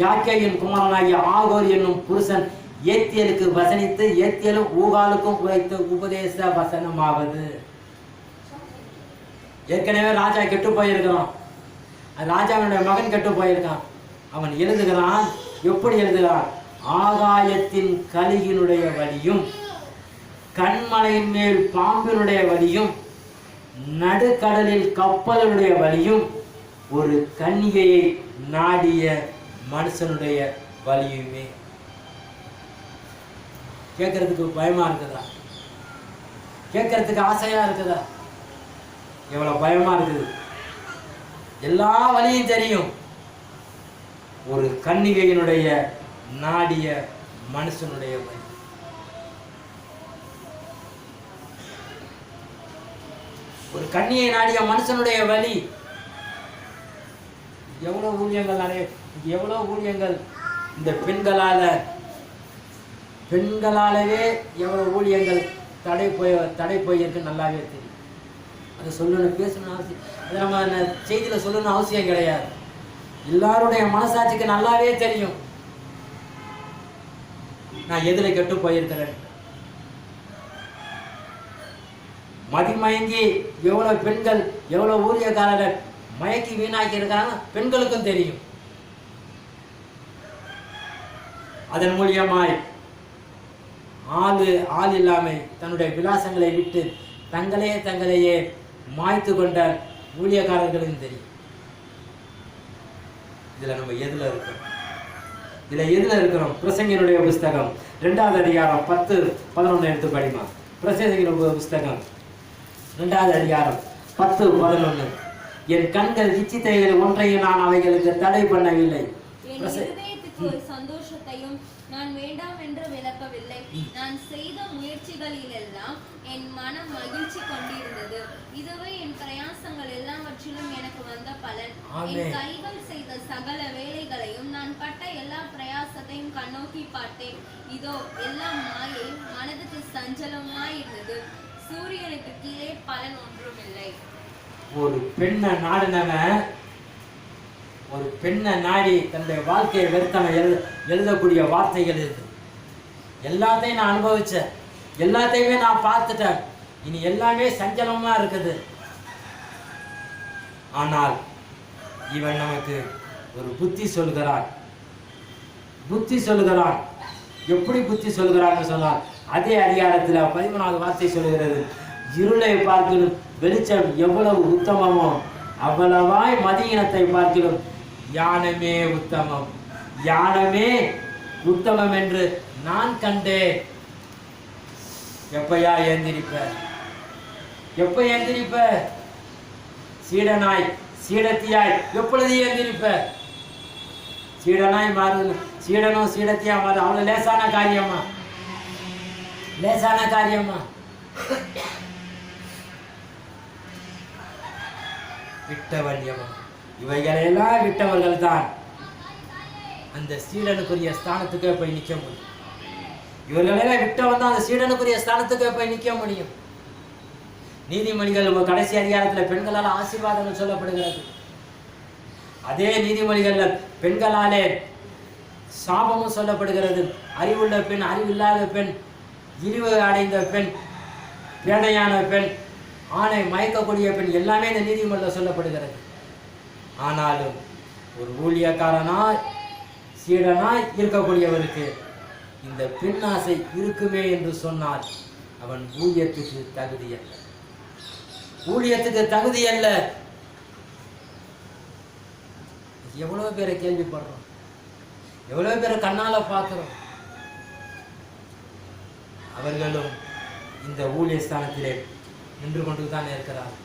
Speaker 1: யாக்கேயின் குமாரனாகிய ஆகோர் என்னும் புருஷன் ஏத்தியலுக்கு வசனித்து ஏத்தியலும் ஊகாலுக்கும் உரைத்த உபதேச வசனமாவது. ஏற்கனவே ராஜா கெட்டு போயிருக்கிறான். ராஜாவினுடைய மகன் கெட்டு போயிருக்கான். அவன் எழுதுகிறான். எப்படி எழுதுகிறான்? ஆகாயத்தின் கழுகினுடைய வழியும் கண்மலையின் மேல் பாம்பினுடைய வழியும் நடுக்கடலில் கப்பலுடைய வழியும் ஒரு கன்னிகையை நாடிய மனுஷனுடைய வழியுமே. கேட்கறதுக்கு பயமா இருக்குதா? கேட்கறதுக்கு ஆசையா இருக்குதா? எவ்வளவு பயமா இருக்குது. எல்லா வழியும் தெரியும். ஒரு கன்னிகையினுடைய நாடிய மனுஷனுடைய வழி. ஒரு கன்னியை நாடிய மனுஷனுடைய வழி. எவ்வளவு ஊழியங்கள் எவ்வளவு ஊழியங்கள் இந்த பெண்களாலவே எவ்வளவு ஊழியங்கள் தடை போயிருக்கு நல்லாவே தெரியும். அதை சொல்லணும், பேசணும் அவசியம். அதை நம்ம செய்தியில சொல்லணும் அவசியம் கிடையாது. எல்லாருடைய மனசாட்சிக்கு நல்லாவே தெரியும் நான் எதுல கெட்டு போயிருக்கிறேன். மதிமயங்கி எவ்வளவு பெண்கள் எவ்வளவு ஊழியக்காரர்கள் மயக்கி வீணாக்கி இருக்காங்க பெண்களுக்கும் தெரியும். அதன் மூலியமாய் ஆள் இல்லாமல் தன்னுடைய விலாசங்களை விட்டு தங்களையே மாய்த்து கொண்ட ஊழியக்காரர்களுக்கும் தெரியும். இதுல நம்ம எதுல இருக்கிறோம்? பிரசங்கினுடைய புஸ்தகம் 2வது அதிகாரம் 10-11 எடுத்து படிமா. பிரசங்கினுடைய புஸ்தகம் 2வது அதிகாரம் 10-11. என் கண்கள் இச்சித்தைகள் ஒன்றையும் நான் அவைகளுக்கு தடை பண்ணவில்லை.
Speaker 2: சந்தோஷத்தையும் நான் வேண்டாம் என்று விளக்கவில்லை. நான் செய்த முயற்சிகளிலெல்லாம் என் மனம் மகிழ்ச்சி கொண்டிருந்தது. இதுவே என் பிரயாசங்கள் எல்லாவற்றிலும் எனக்கு வந்த பலன். என் கைகள் செய்த சகல வேலைகளையும் நான் பட்ட எல்லா பிரயாசத்தையும் கண்ணோக்கி பார்த்தேன். இதோ எல்லாம் மாயை, மனதுக்கு சஞ்சலமாய் இருந்தது. சூரியனுக்கு கீழே பலன் ஒன்றும் இல்லை.
Speaker 1: ஒரு பெண்ணை நாடினவன், ஒரு பெண்ணை நாடி தன்னுடைய வாழ்க்கையை வெறுத்தவன் எழுதக்கூடிய வார்த்தைகள் இது. எல்லாத்தையும் நான் அனுபவிச்சேன், எல்லாத்தையுமே நான் பார்த்துட்டேன், இனி எல்லாமே சஞ்சலமா இருக்குது. ஆனால் இவன் நமக்கு ஒரு புத்தி சொல்கிறான். எப்படி புத்தி சொல்கிறான்னு சொன்னார். அதே அதிகாரத்தில் 13வது வார்த்தை சொல்கிறது, இருளை பார்க்கலும் வெளிச்சம் எவ்வளவு உத்தமமோ அவ்வளவாய் மதியினத்தை பார்க்கலும் ஞானமே உத்தமம் என்று நான் கண்டேன். எப்பயா ஏந்திரிப்ப? எப்ப ஏந்திரிப்ப? சீடனாய் சீடத்தியாய் எப்பொழுது ஏந்திரிப்ப? சீடனாய் மாறு, சீடனும் சீடத்தியா மாறு அவ்வளவு லேசான காரியமா? லேசான காரியமா? விட்டவன் எவன்? இவைகளெல்லாம் விட்டவர்கள் தான் அந்த சீடனுக்குரிய ஸ்தானத்துக்கே போய் நிற்க முடியும். இவர்களெல்லாம் விட்டவன் தான் அந்த சீடனுக்குரிய ஸ்தானத்துக்கே போய் நிற்க முடியும். நீதிமொழிகள் கடைசி அதிகாரத்தில் பெண்களால் ஆசீர்வாதங்கள் சொல்லப்படுகிறது. அதே நீதிமொழிகள்ல பெண்களாலே சாபமும் சொல்லப்படுகிறது. அறிவுள்ள பெண், அறிவில்லாத பெண், இழிவு அடைந்த பெண், பேடையான பெண், ஆணை மயக்கக்கூடிய பெண், எல்லாமே இந்த நீதிமொழியில் சொல்லப்படுகிறது. ஆனாலும் ஒரு ஊழியக்காரனாய் சீடனாய் இருக்கக்கூடியவருக்கு இந்த பெண்ணாசை இருக்குமே என்று சொன்னால் அவன் ஊழியத்துக்கு தகுதி அல்ல. ஊழியத்துக்கு தகுதி அல்ல. எவ்வளவு பேரை கேள்விப்படுறோம், எவ்வளவு பேரை கண்ணால பார்க்கிறோம். அவர்களும் இந்த ஊழிய ஸ்தானத்திலே நின்று கொண்டு தானே இருக்கிறார்,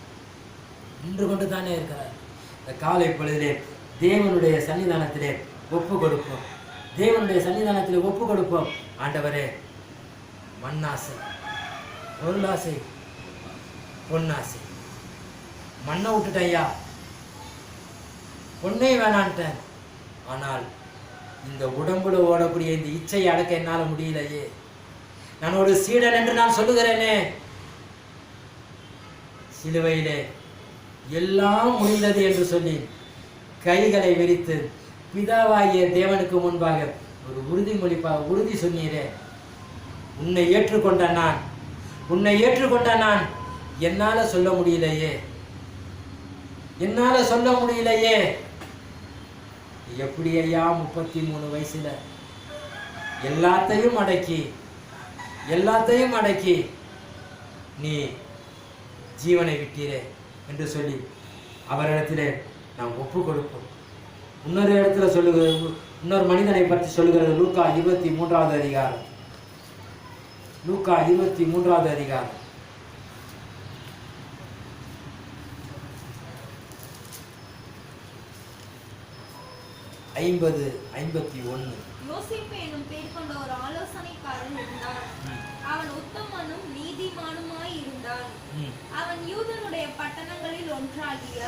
Speaker 1: நின்று கொண்டு தானே இருக்கிறார். இந்த காலை பொழுதிலே தேவனுடைய சன்னிதானத்திலே ஒப்பு கொடுப்போம். தேவனுடைய சன்னிதானத்திலே ஒப்பு கொடுப்போம். ஆண்டவரே, மண்ணாசை, பொருளாசை, பொன்னாசை, மண்ணை விட்டுட்டையா, பொண்ணே வேணான்ட்டேன். ஆனால் இந்த உடம்புல ஓடக்கூடிய இந்த இச்சையை அடக்க என்னால் முடியலையே. நான் ஒரு சீடன் என்று நான் சொல்லுகிறேனே. சிலுவையிலே எல்லாம் முடிந்தது என்று சொல்லி கைகளை விரித்து பிதாவாகிய தேவனுக்கு முன்பாக ஒரு உறுதி சொன்னீரே. உன்னை ஏற்றுக்கொண்ட நான், உன்னை ஏற்றுக்கொண்ட நான் என்னால சொல்ல முடியலையே, என்னால சொல்ல முடியலையே. எப்படி ஐயா 33 வயசுல எல்லாத்தையும் அடக்கி நீ ஜீவனை விட்டீரே என்று சொல்லி அவரிடத்திலே நாம் ஒப்பு கொடுப்போம். இன்னொரு இடத்துல சொல்லுகிறது, இன்னொரு மனிதனை பற்றி சொல்லுகிறது. லூக்கா 23வது அதிகாரம், லூக்கா 23வது அதிகாரம் 50-51.
Speaker 2: யோசேப்பு என்னும் பேர் கொண்ட ஒரு ஆலோசனைக்காரன் இருந்தான். அவன் உத்தமனும் நீதிமானுமாய் இருந்தான். அவன் யூதனுடைய பட்டணங்களில் ஒன்றாகிய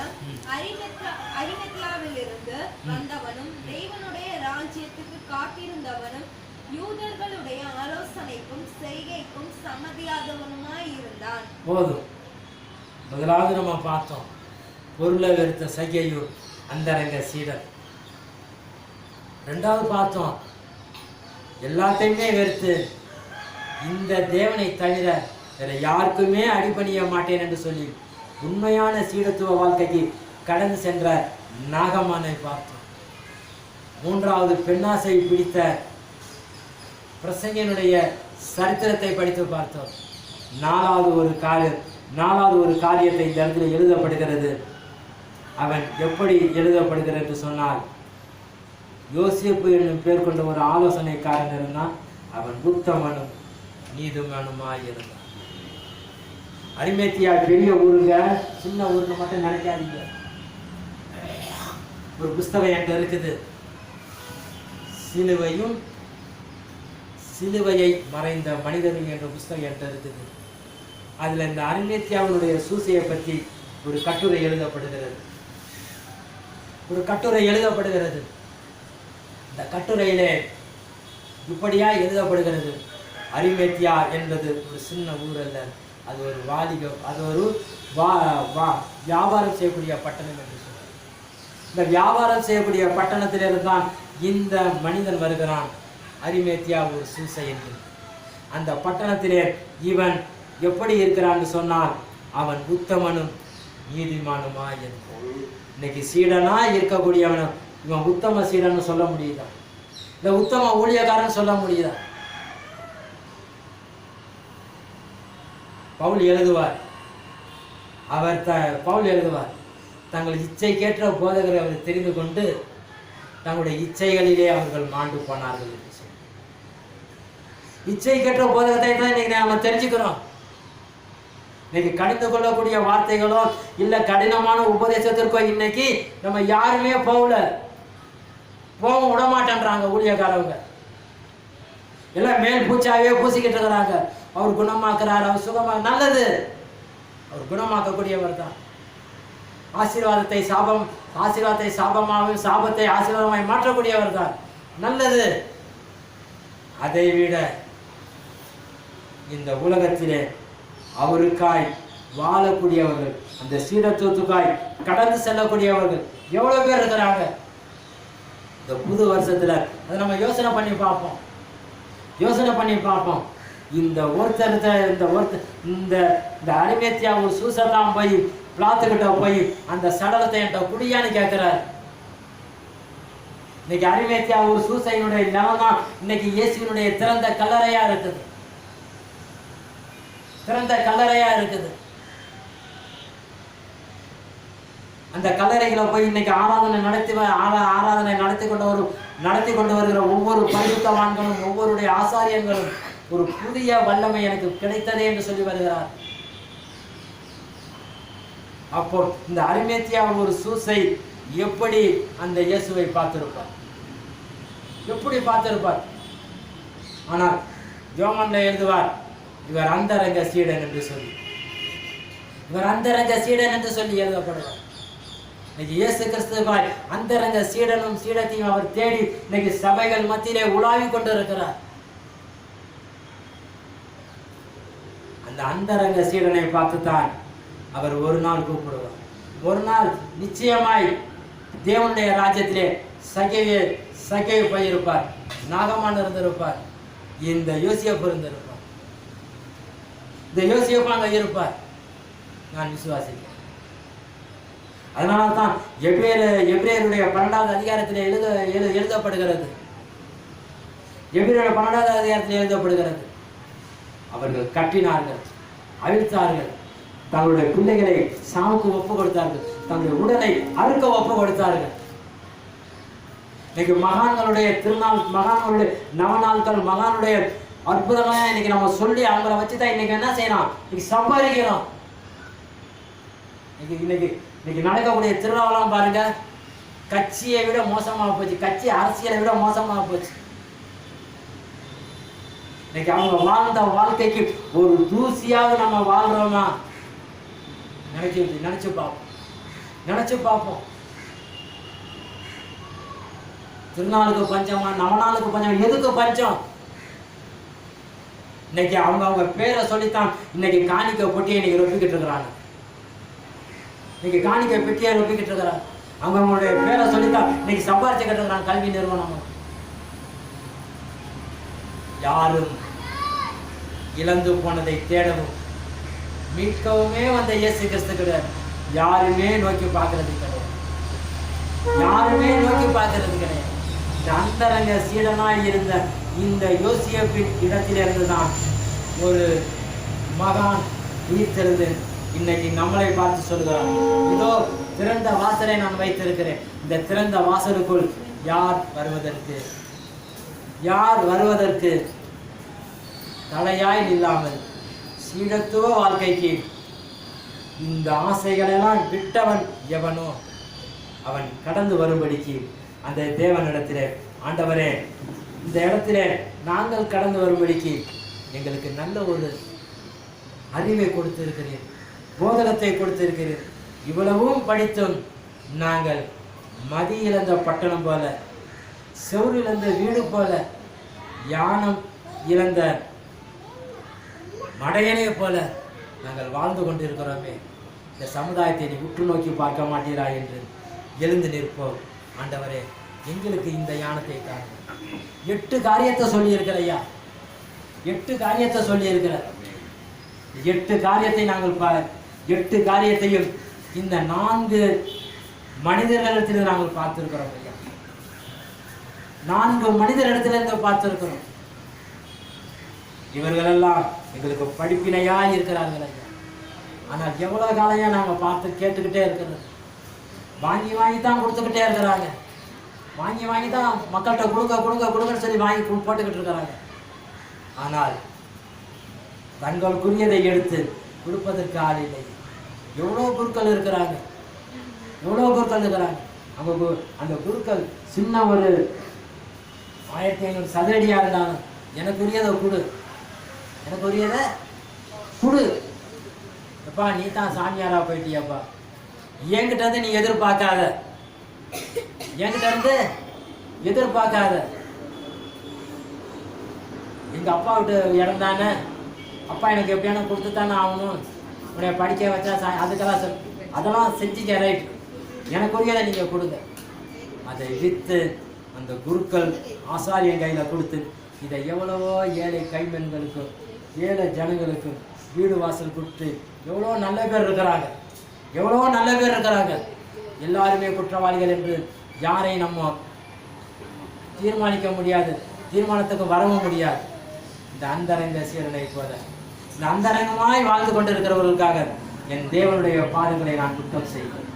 Speaker 2: அரிமத்யாவிலிருந்து வந்தவனும் தேவனுடைய ராஜ்யத்துக்கு காத்திருந்தவனும் யூதர்களுடைய ஆலோசனைக்கும் செய்கைக்கும் சம்மதியாதவனுமாய் இருந்தான்.
Speaker 1: போதும். முதலாவது நம்ம பார்த்தோம் பொருளை வெறுத்த சகையூர் அந்தரங்க சீடன். ரெண்டாவது பார்த்தோம் எல்லாத்தையுமே வெறுத்து இந்த தேவனை தவிர வேற யாருக்குமே அடிபணிய மாட்டேன் என்று சொல்லி உண்மையான சீடத்துவ வாழ்க்கைக்கு கடந்து சென்ற நாகமானை பார்த்தோம். மூன்றாவது பெண்ணாசை பிடித்த பிரசங்கனுடைய சரித்திரத்தை படித்து பார்த்தோம். நாலாவது ஒரு காரியத்தை இந்த இடத்துல எழுதப்படுகிறது. அவன் எப்படி எழுதப்படுகிறது என்று சொன்னால், யோசேப்பு என்னும் பேர் கொண்ட ஒரு ஆலோசனைக்காரன் இருந்தான். அவன் உத்தமனும் நீதிமானுமாய் இருந்தான். அரிமேத்தியா பெரிய ஊருங்க, சின்ன ஊருக்கு மட்டும் நினைக்காதீங்க. ஒரு புஸ்தகம் என்கிட்ட இருக்குது, சிலுவையை மறைந்த மனிதர்கள் என்ற புஸ்தகம் என்கிட்ட இருக்குது. அதுல இந்த அரிமேத்தியாவினுடைய சூசையை பற்றி ஒரு கட்டுரை எழுதப்படுகிறது. இந்த கட்டுரையிலே இப்படியா எழுதப்படுகிறது, அரிமேத்தியா என்பது ஒரு சின்ன ஊர் அல்ல, அது ஒரு வியாபாரம் செய்யக்கூடிய பட்டணம் என்று சொல்றார். இந்த வியாபாரம் செய்யக்கூடிய பட்டணத்திலிருந்தான் இந்த மனிதன் வருகிறான், அரிமேத்தியா ஒரு சூசை என்று. அந்த பட்டணத்திலே இவன் எப்படி இருக்கிறான்னு சொன்னால், அவன் உத்தமனும் நீதிமானுமாய் இருக்கிறான். இன்னைக்கு சீடனா இருக்கக்கூடியவனும் இவன் உத்தம சீடன்னு சொல்ல முடியுதா? இந்த உத்தம ஊழியக்காரன் சொல்ல முடியுதா? பவுல் எழுதுவார், தங்கள் இச்சைக்கேற்ற போதகரை அவர் தெரிந்து கொண்டு தங்களுடைய இச்சைகளிலே அவர்கள் மாண்டு போனார்கள் என்று சொல்லி. இச்சை கற்ற போதகத்தை தான் இன்னைக்கு நம்ம தெரிஞ்சுக்கிறோம். இன்னைக்கு கடிந்து கொள்ளக்கூடிய வார்த்தைகளோ இல்ல கடினமான உபதேசத்திற்கோ இன்னைக்கு நம்ம யாருமே போக விட மாட்டேன்றாங்க. ஊழியக்காரவங்க எல்லாம் மேல் பூச்சாவே பூசிக்கிட்டு இருக்கிறாங்க. அவர் குணமாக்குறார், அவர் சுகமா, நல்லது. அவர் குணமாக்கக்கூடியவர் தான். ஆசீர்வாதத்தை சாபமாகவும் சாபத்தை ஆசீர்வாதமாய் மாற்றக்கூடியவர் தான், நல்லது. அதை விட இந்த உலகத்திலே அவருக்காய் வாழக்கூடியவர்கள், அந்த சீடத்துவத்துக்காய் கடந்து செல்லக்கூடியவர்கள் எவ்வளவு பேர் இருக்கிறாங்க இந்த புது வருஷத்துல. அதை நம்ம யோசனை பண்ணி பார்ப்போம். இந்த அரிமேத்தியா ஒரு சூசத்தான் போய் பிளாத்துக்கிட்ட போய் அந்த சடலத்தை என்கிட்ட குடியான்னு கேட்கிறார். இன்னைக்கு அரிமேத்தியா ஒரு சூசையினுடைய நிலமா இன்னைக்கு இயேசுவினுடைய திறந்த கல்லறையா இருக்குது. அந்த கல்லறைகளை போய் இன்னைக்கு ஆராதனை நடத்தி கொண்டு வருகிற ஒவ்வொரு பரிசுத்தவான்களும் ஒவ்வொருடைய ஆசாரியர்களும் ஒரு புதிய வல்லமை எனக்கு கிடைத்ததே என்று சொல்லி வருகிறார். அப்போ இந்த அரிமேத்தியா ஒரு சூசை எப்படி அந்த இயேசுவை பார்த்திருப்பார்? ஆனால் யோவான்ல எழுதுவார், இவர் அந்தரங்க சீடன் என்று சொல்லி எழுதப்படுவார். இன்னைக்கு இயேசு கிறிஸ்துவாய் அந்தரங்க சீடனும் சீடத்தையும் அவர் தேடி இன்னைக்கு சபைகள் மத்தியிலே உலாவி கொண்டு இருக்கிறார். அந்த அந்தரங்க சீடனை பார்த்துத்தான் அவர் ஒரு நாள் கூப்பிடுவார். ஒரு நாள் நிச்சயமாய் தேவனுடைய ராஜ்யத்திலே சகேயு போயிருப்பார், நாகமான் இருந்திருப்பார், இந்த யோசேப்பு இருந்திருப்பார். இந்த யோசேப்பு அங்க இருப்பார், நான் விசுவாசிக்கிறேன். அதனால தான் எபிரேயருடைய 12வது அதிகாரத்தில் எழுதப்படுகிறது. எபிரேயருடைய 12வது அதிகாரத்தில் எழுதப்படுகிறது, அவர்கள் கட்டினார்கள், அழித்தார்கள், தங்களுடைய பிள்ளைகளை சாவுக்கு ஒப்பு கொடுத்தார்கள், தங்களுடைய உடலை அறுக்க ஒப்பு கொடுத்தார்கள். இன்னைக்கு மகான்களுடைய திருநாள், மகான்களுடைய நவநாட்கள், மகானுடைய அற்புதமாக இன்னைக்கு நம்ம சொல்லி அவங்கள வச்சுதான் இன்னைக்கு என்ன செய்யணும், இன்னைக்கு சம்பாதிக்கிறோம். இன்னைக்கு நடக்கக்கூடிய திருவிழாவெல்லாம் பாருங்க, கட்சியை விட மோசமாக போச்சு, கட்சி அரசியலை விட மோசமாக போச்சு. இன்னைக்கு அவங்க வாழ்ந்த வாழ்க்கைக்கு ஒரு தூசியாவது நம்ம வாழ்றோமா? நினைச்சு பார்ப்போம். திருநாளுக்கு பஞ்சமா, நவநாளுக்கு பஞ்சம், எதுக்கு பஞ்சம்? இன்னைக்கு அவங்க பேரை சொல்லித்தான் இன்னைக்கு காணிக்கை பொட்டியை இன்னைக்கு ரொப்பிக்கிட்டு இருக்கிறாங்க. அவங்களுடைய பேரை சொல்லித்தான் இன்னைக்கு சம்பாரிச்சுக்கிட்டு இருக்கிறாங்க கல்வி நிறுவனம். யாரும் இழந்து போனதை தேடவும் மீட்கவுமே வந்த இயேசு கிறிஸ்து கிடையாது. யாருமே நோக்கி பார்க்கறது கிடையாது. இந்த அந்தரங்க சீடனாய் இருந்த இந்த யோசேப்பின் இடத்திலிருந்து தான் ஒரு மகான் உயிர்த்தெழுந்து இன்னைக்கு நம்மளை பார்த்து சொல்கிறார், இதோ திறந்த வாசலை நான் வைத்திருக்கிறேன், இந்த திறந்த வாசலுக்குள் யார் வருவதற்கு தடையாய் இல்லாமல் சீடத்துவ வாழ்க்கைக்கு இந்த ஆசைகளெல்லாம் விட்டவன் எவனோ அவன் கடந்து வரும்படிக்கு அந்த தேவனிடத்திலே, ஆண்டவரே இந்த இடத்திலே நாங்கள் கடந்து வரும்படிக்கு எங்களுக்கு நல்ல ஒரு அறிவை கொடுத்திருக்கிறீர், போதகத்தை கொடுத்திருக்கிறீர். இவ்வளவும் படித்தும் நாங்கள் மதி இழந்த பட்டணம் போல, செவுறு இழந்த வீடு போல, யானம் இழந்த மடையனே போல நாங்கள் வாழ்ந்து கொண்டிருக்கிறோமே. இந்த சமுதாயத்தை நீ உற்று நோக்கி பார்க்க மாட்டீரா என்று எழுந்து நிற்போம். ஆண்டவரே எங்களுக்கு இந்த யானத்தை தான் 8 காரியத்தை சொல்லியிருக்கிற ஐயா, 8 காரியத்தை சொல்லியிருக்கிற 8 காரியத்தை நாங்கள் 8 காரியத்தையும் இந்த 4 மனிதர்களிடத்தில் நாங்கள் பார்த்திருக்கிறோம் ஐயா. 4 மனிதரிடத்திலிருந்து பார்த்திருக்கிறோம். இவர்களெல்லாம் எங்களுக்கு படிப்பினையா இருக்கிறார்கள் ஐயா. ஆனால் எவ்வளவு காலையா நாங்கள் பார்த்து கேட்டுக்கிட்டே இருக்கிறது, வாங்கி தான் கொடுத்துக்கிட்டே இருக்கிறாங்க, வாங்கி தான் மக்கள்கிட்ட கொடுங்கன்னு சொல்லி வாங்கி போட்டுக்கிட்டு இருக்கிறாங்க. ஆனால் தங்களுக்குரியதை எடுத்து கொடுப்பதற்கு ஆள் இல்லை. எவ்வளோ குருக்கள் இருக்கிறாங்க, எவ்வளோ குருக்கள் இருக்கிறாங்க. அந்த குருக்கள் சின்ன ஒரு 1500 சதுரடியாக இருந்தாலும் எனக்குரியதை கொடு, எனக்குரியதை கொடு. எப்பா நீ தான் சாமியாரா போயிட்டியப்பா, என்கிட்ட இருந்து நீ எதிர்பார்க்காத, என்கிட்ட இருந்து எதிர்பார்க்காத. எங்க அப்பா விட்டு இடம் தானே, அப்பா எனக்கு எப்படியான கொடுத்து தானே ஆகணும், உன்னை படிக்க வச்சா அதுக்கெல்லாம் அதெல்லாம் செஞ்சுக்க, ரைட், எனக்குரியதை நீங்க கொடுங்க. அதை விற்று அந்த குருக்கள் ஆசாரியன் கையில கொடுத்து இதை எவ்வளவோ ஏழை கைமென்களுக்கும் ஏழை ஜனங்களுக்கும் வீடு வாசல் கொடுத்து எவ்வளோ நல்ல பேர் இருக்கிறாங்க, எவ்வளோ நல்ல பேர் இருக்கிறாங்க. எல்லாருமே குற்றவாளிகள் என்று யாரையும் நம்ம தீர்மானிக்க முடியாது, தீர்மானத்துக்கு வரவும் முடியாது. இந்த அந்தரங்க சீரனை போல இந்த அந்தரங்கமாய் வாழ்ந்து கொண்டிருக்கிறவர்களுக்காக என் தேவனுடைய பாதங்களை நான் முத்தம் செய்கிறேன்,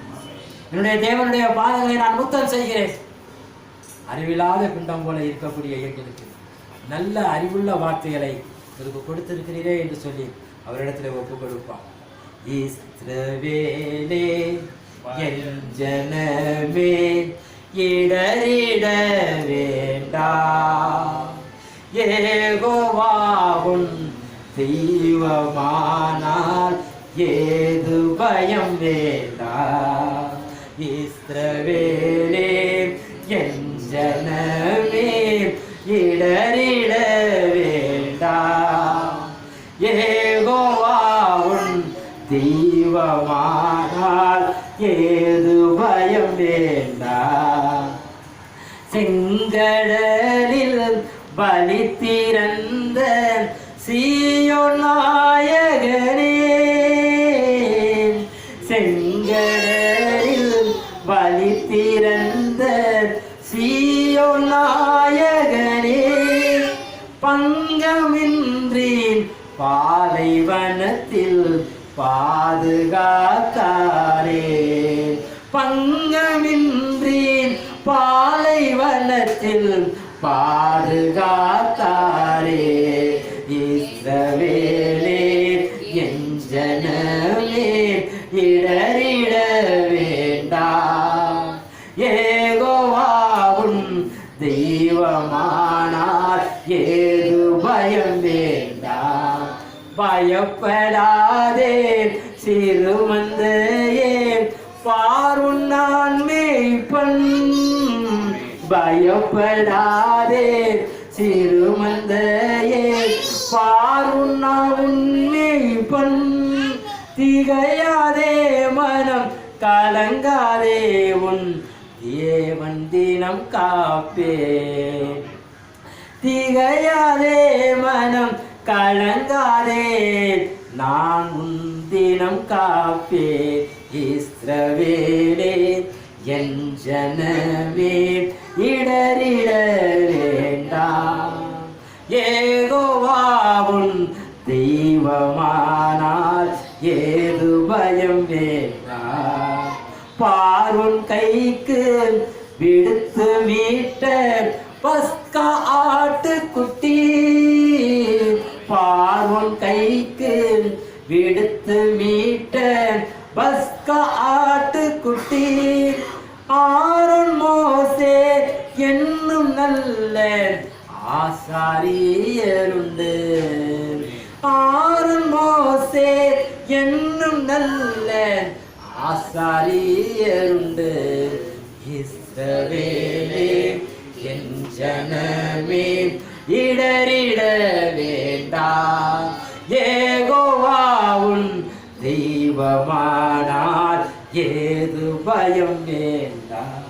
Speaker 1: என்னுடைய தேவனுடைய பாதங்களை நான் முத்தம் செய்கிறேன். அறிவில்லாத பிண்டம் போல இருக்கக்கூடிய எங்களுக்கு நல்ல அறிவுள்ள வார்த்தைகளை உங்களுக்கு கொடுத்திருக்கிறீரே என்று சொல்லி அவரிடத்தில் ஒப்பு கொடுப்பான். இஸ்ரவேலே என் ஜனமே இடறிட வேண்டாம், யெகோவா உன் தெய்வமானால் ஏது பயம் வேண்டாம். இஸ்ரவேலே என் ஜனமே இடறிட வேண்டாம், யெகோவா உன் தெய்வமானால் ஏது பயம் வேண்டாம். செங்கடலில் பலி திறந்த சீயோன் நாயகனே, செங்கடலில் பலி திறந்த சீயோன் நாயகனே, பங்கமின்றி பாலைவனத்தில் பாதுகாத்தாரே, பங்கமின்றி பாலைவனத்தில் பாதுகாத்தாரே. இஸ்ரவேலே என் ஜனமே இடறிட வேண்டாம், யெகோவா உன் தெய்வமானால் ஏது பயம் வேண்டாம். பயப்படாதே சிறுமந்தையே, பாருன் நான் மேய்ப்பன், பயப்படாதே சிறுமந்தையே, பாருன் நான் மேய்ப்பன். திகையாதே மனம் கலங்காதே, உன் தேவன் தினம் காப்பே. திகையாதே மனம் கலங்காதே, நான் உன் தினம் காப்பே. இஸ்ரவேலே என் ஜனமே இடறிட வேண்டாம், யெகோவா உன் தெய்வமானால் ஏது பயம் வேண்டாம். பார்வன் கைக்கு விடுத்து மீட்ட பஸ்கா ஆட்டுக்குட்டி, பார்வன் கைக்கு விடுத்து மீட்ட பஸ்கா ஆட்டுக்குட்டி. ஆரோன் மோசே என்னும் நல்ல ஆசாரியருண்டு, ஆரோன் மோசே என்னும் நல்ல ஆசாரியருண்டு. இஸ்ரவேலே என் ஜனமே இடறிட வேண்டாம், யெகோவா உன் தெய்வமானால் ஏது பயம் வேண்டாம்.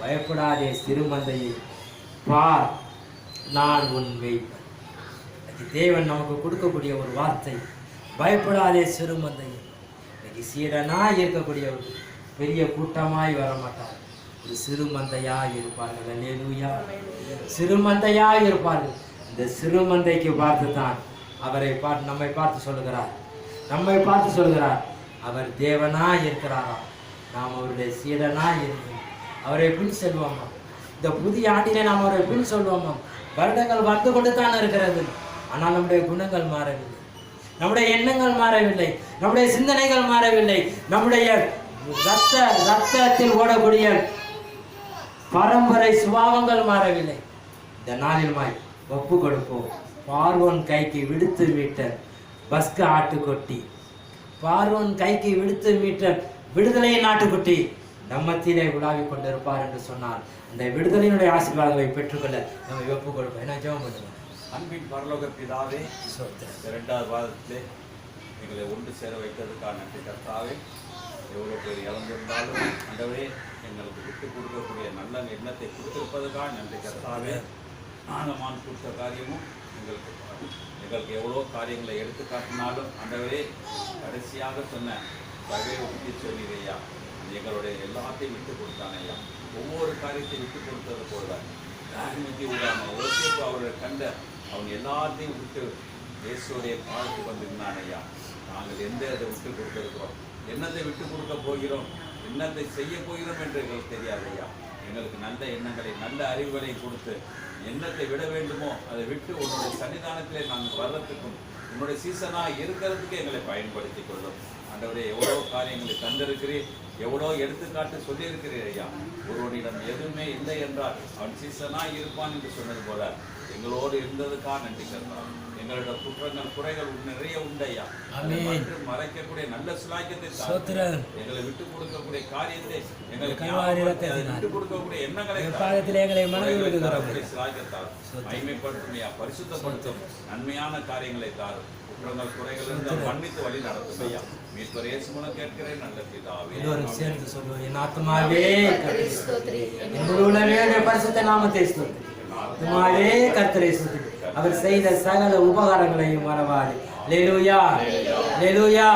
Speaker 1: பயப்படாதே சிறுமந்தையை, பார் நான் உன் மேய்ப்பன். தேவன் நமக்கு கொடுக்கக்கூடிய ஒரு வார்த்தை, பயப்படாதே சிறுமந்தையை. இன்னைக்கு சீடனாய் இருக்கக்கூடிய ஒரு பெரிய கூட்டமாய் வரமாட்டார், ஒரு சிறுமந்தையாய் இருப்பார்கள். அல்லேலூயா, சிறுமந்தையாய் இருப்பார்கள். இந்த சிறுமந்தைக்கு பார்த்து தான் அவரை பார்த்து நம்மை பார்த்து சொல்லுகிறார், நம்மை பார்த்து சொல்கிறார், அவர் தேவனாய் இருக்கிறாரா, நாம் அவருடைய சீடனாய் இருக்கிறோம், அவரை பின் செல்வோமா. இந்த புதிய ஆண்டிலே நாம் அவரை பின் சொல்வோமா. வருடங்கள் வந்து கொண்டு தான் இருக்கிறது, ஆனால் நம்முடைய குணங்கள் மாறவில்லை, நம்முடைய எண்ணங்கள் மாறவில்லை, நம்முடைய சிந்தனைகள் மாறவில்லை, நம்முடைய ரத்தத்தில் ஓடக்கூடிய பரம்பரை சுபாவங்கள் மாறவில்லை. இந்த நாளிலுமாய் ஒப்பு கொடுப்போம். பார்வோன் கைக்கு விடுத்து மீட்ட பஸ்க ஆட்டுக்குட்டி, பார்வோன் கைக்கு விடுத்து மீட்ட விடுதலை நாட்டுக்குட்டி நம்மத்திலே உலாவிக் கொண்டிருப்பார் என்று சொன்னார். அந்த விடுதலையினுடைய ஆசீர்வாதங்களை பெற்றுக்கொள்ள நம்ம ஒப்பு கொடுப்போம். என்ன ஜெபம் பண்ணுவோம்.
Speaker 3: அன்பின் பரலோக பிதாவே, இரண்டாவது வாரத்திலே எங்களை ஒன்று சேர வைத்ததுக்கான நன்றி கர்த்தாவே. எவ்வளோ பேர் இழந்திருந்தாலும் ஆண்டவரே எங்களுக்கு விட்டுக் கொடுக்கக்கூடிய நல்ல எண்ணத்தை கொடுத்திருப்பதற்காக நன்றி கர்த்தாவே. ஆனமான் கொடுத்த காரியமும் எங்களுக்கு எவ்வளோ காரியங்களை எடுத்து காட்டினாலும் ஆண்டவரே கடைசியாக சொன்ன சகை ஒட்டி சொல்லிடுறையா, எங்களுடைய எல்லாத்தையும் விட்டு கொடுத்தான ஐயா. ஒவ்வொரு காரியத்தையும் விட்டு கொடுத்தது போல ராஜ்மதி உடான யோசிப்பு அவரை கண்ட அவங்க எல்லாத்தையும் விட்டு இயேசுடைய பாடத்துக்கு வந்திருந்தான் ஐயா. நாங்கள் எந்த இதை விட்டு கொடுத்துருக்கிறோம், என்னத்தை விட்டு கொடுக்க போகிறோம், என்னத்தை செய்ய போகிறோம் என்று எங்களுக்கு தெரியாது ஐயா. எங்களுக்கு நல்ல எண்ணங்களை நல்ல அறிவுகளை கொடுத்து எண்ணத்தை விட வேண்டுமோ அதை விட்டு உன்னுடைய சன்னிதானத்திலே நாங்கள் வர்றதுக்கும் உன்னுடைய சீசனாக இருக்கிறதுக்கு எங்களை பயன்படுத்தி கொள்ளும் ஆண்டவரே. எவ்வளோ காரியங்களை தந்திருக்கிறீர், எவ்வளோ எடுத்துக்காட்டு சொல்லியிருக்கிறீர் ஐயா. ஒருவனிடம் எதுவுமே இல்லை என்றால் அவன் சீசனாக இருப்பான் என்று சொன்னது போல எங்களோடு இருந்ததுக்காக நன்றி கர்த்தாவே. எங்களோட குற்றங்கள் குறைகள் நிறைய உண்டு ஐயா. மறைக்கக்கூடிய நல்ல சுலாக்கியத்தை எங்களை விட்டு கொடுக்கக்கூடிய காரியத்தை எங்களுக்கு விட்டு கொடுக்கக்கூடிய எண்ணங்களை சுலாக்கியத்தால் மகிமைப்படுத்தும் ஐயா, பரிசுத்தப்படுத்தும் நன்மையான காரியங்களை தாரும். குற்றங்கள் குறைகள் இருந்தால் மன்னித்து வழி நடத்தும் ஐயா. மீட்பர் இயேசு மூலம் கேட்கிறேன் நல்ல பிதாவே.
Speaker 1: சேர்ந்து சொல்லுவோம். என் ஆத்துமாவே கர்த்தரை ஸ்தோத்திரி, என் முழு உள்ளமே பரிசுத்த நாமத்தை ஸ்தோத்திரி. ஆத்துமாவே கர்த்தரை ஸ்தோத்திரி, அவர் செய்த சகல உபகாரங்களையும் மறவாதே. அல்லேலூயா, அல்லேலூயா.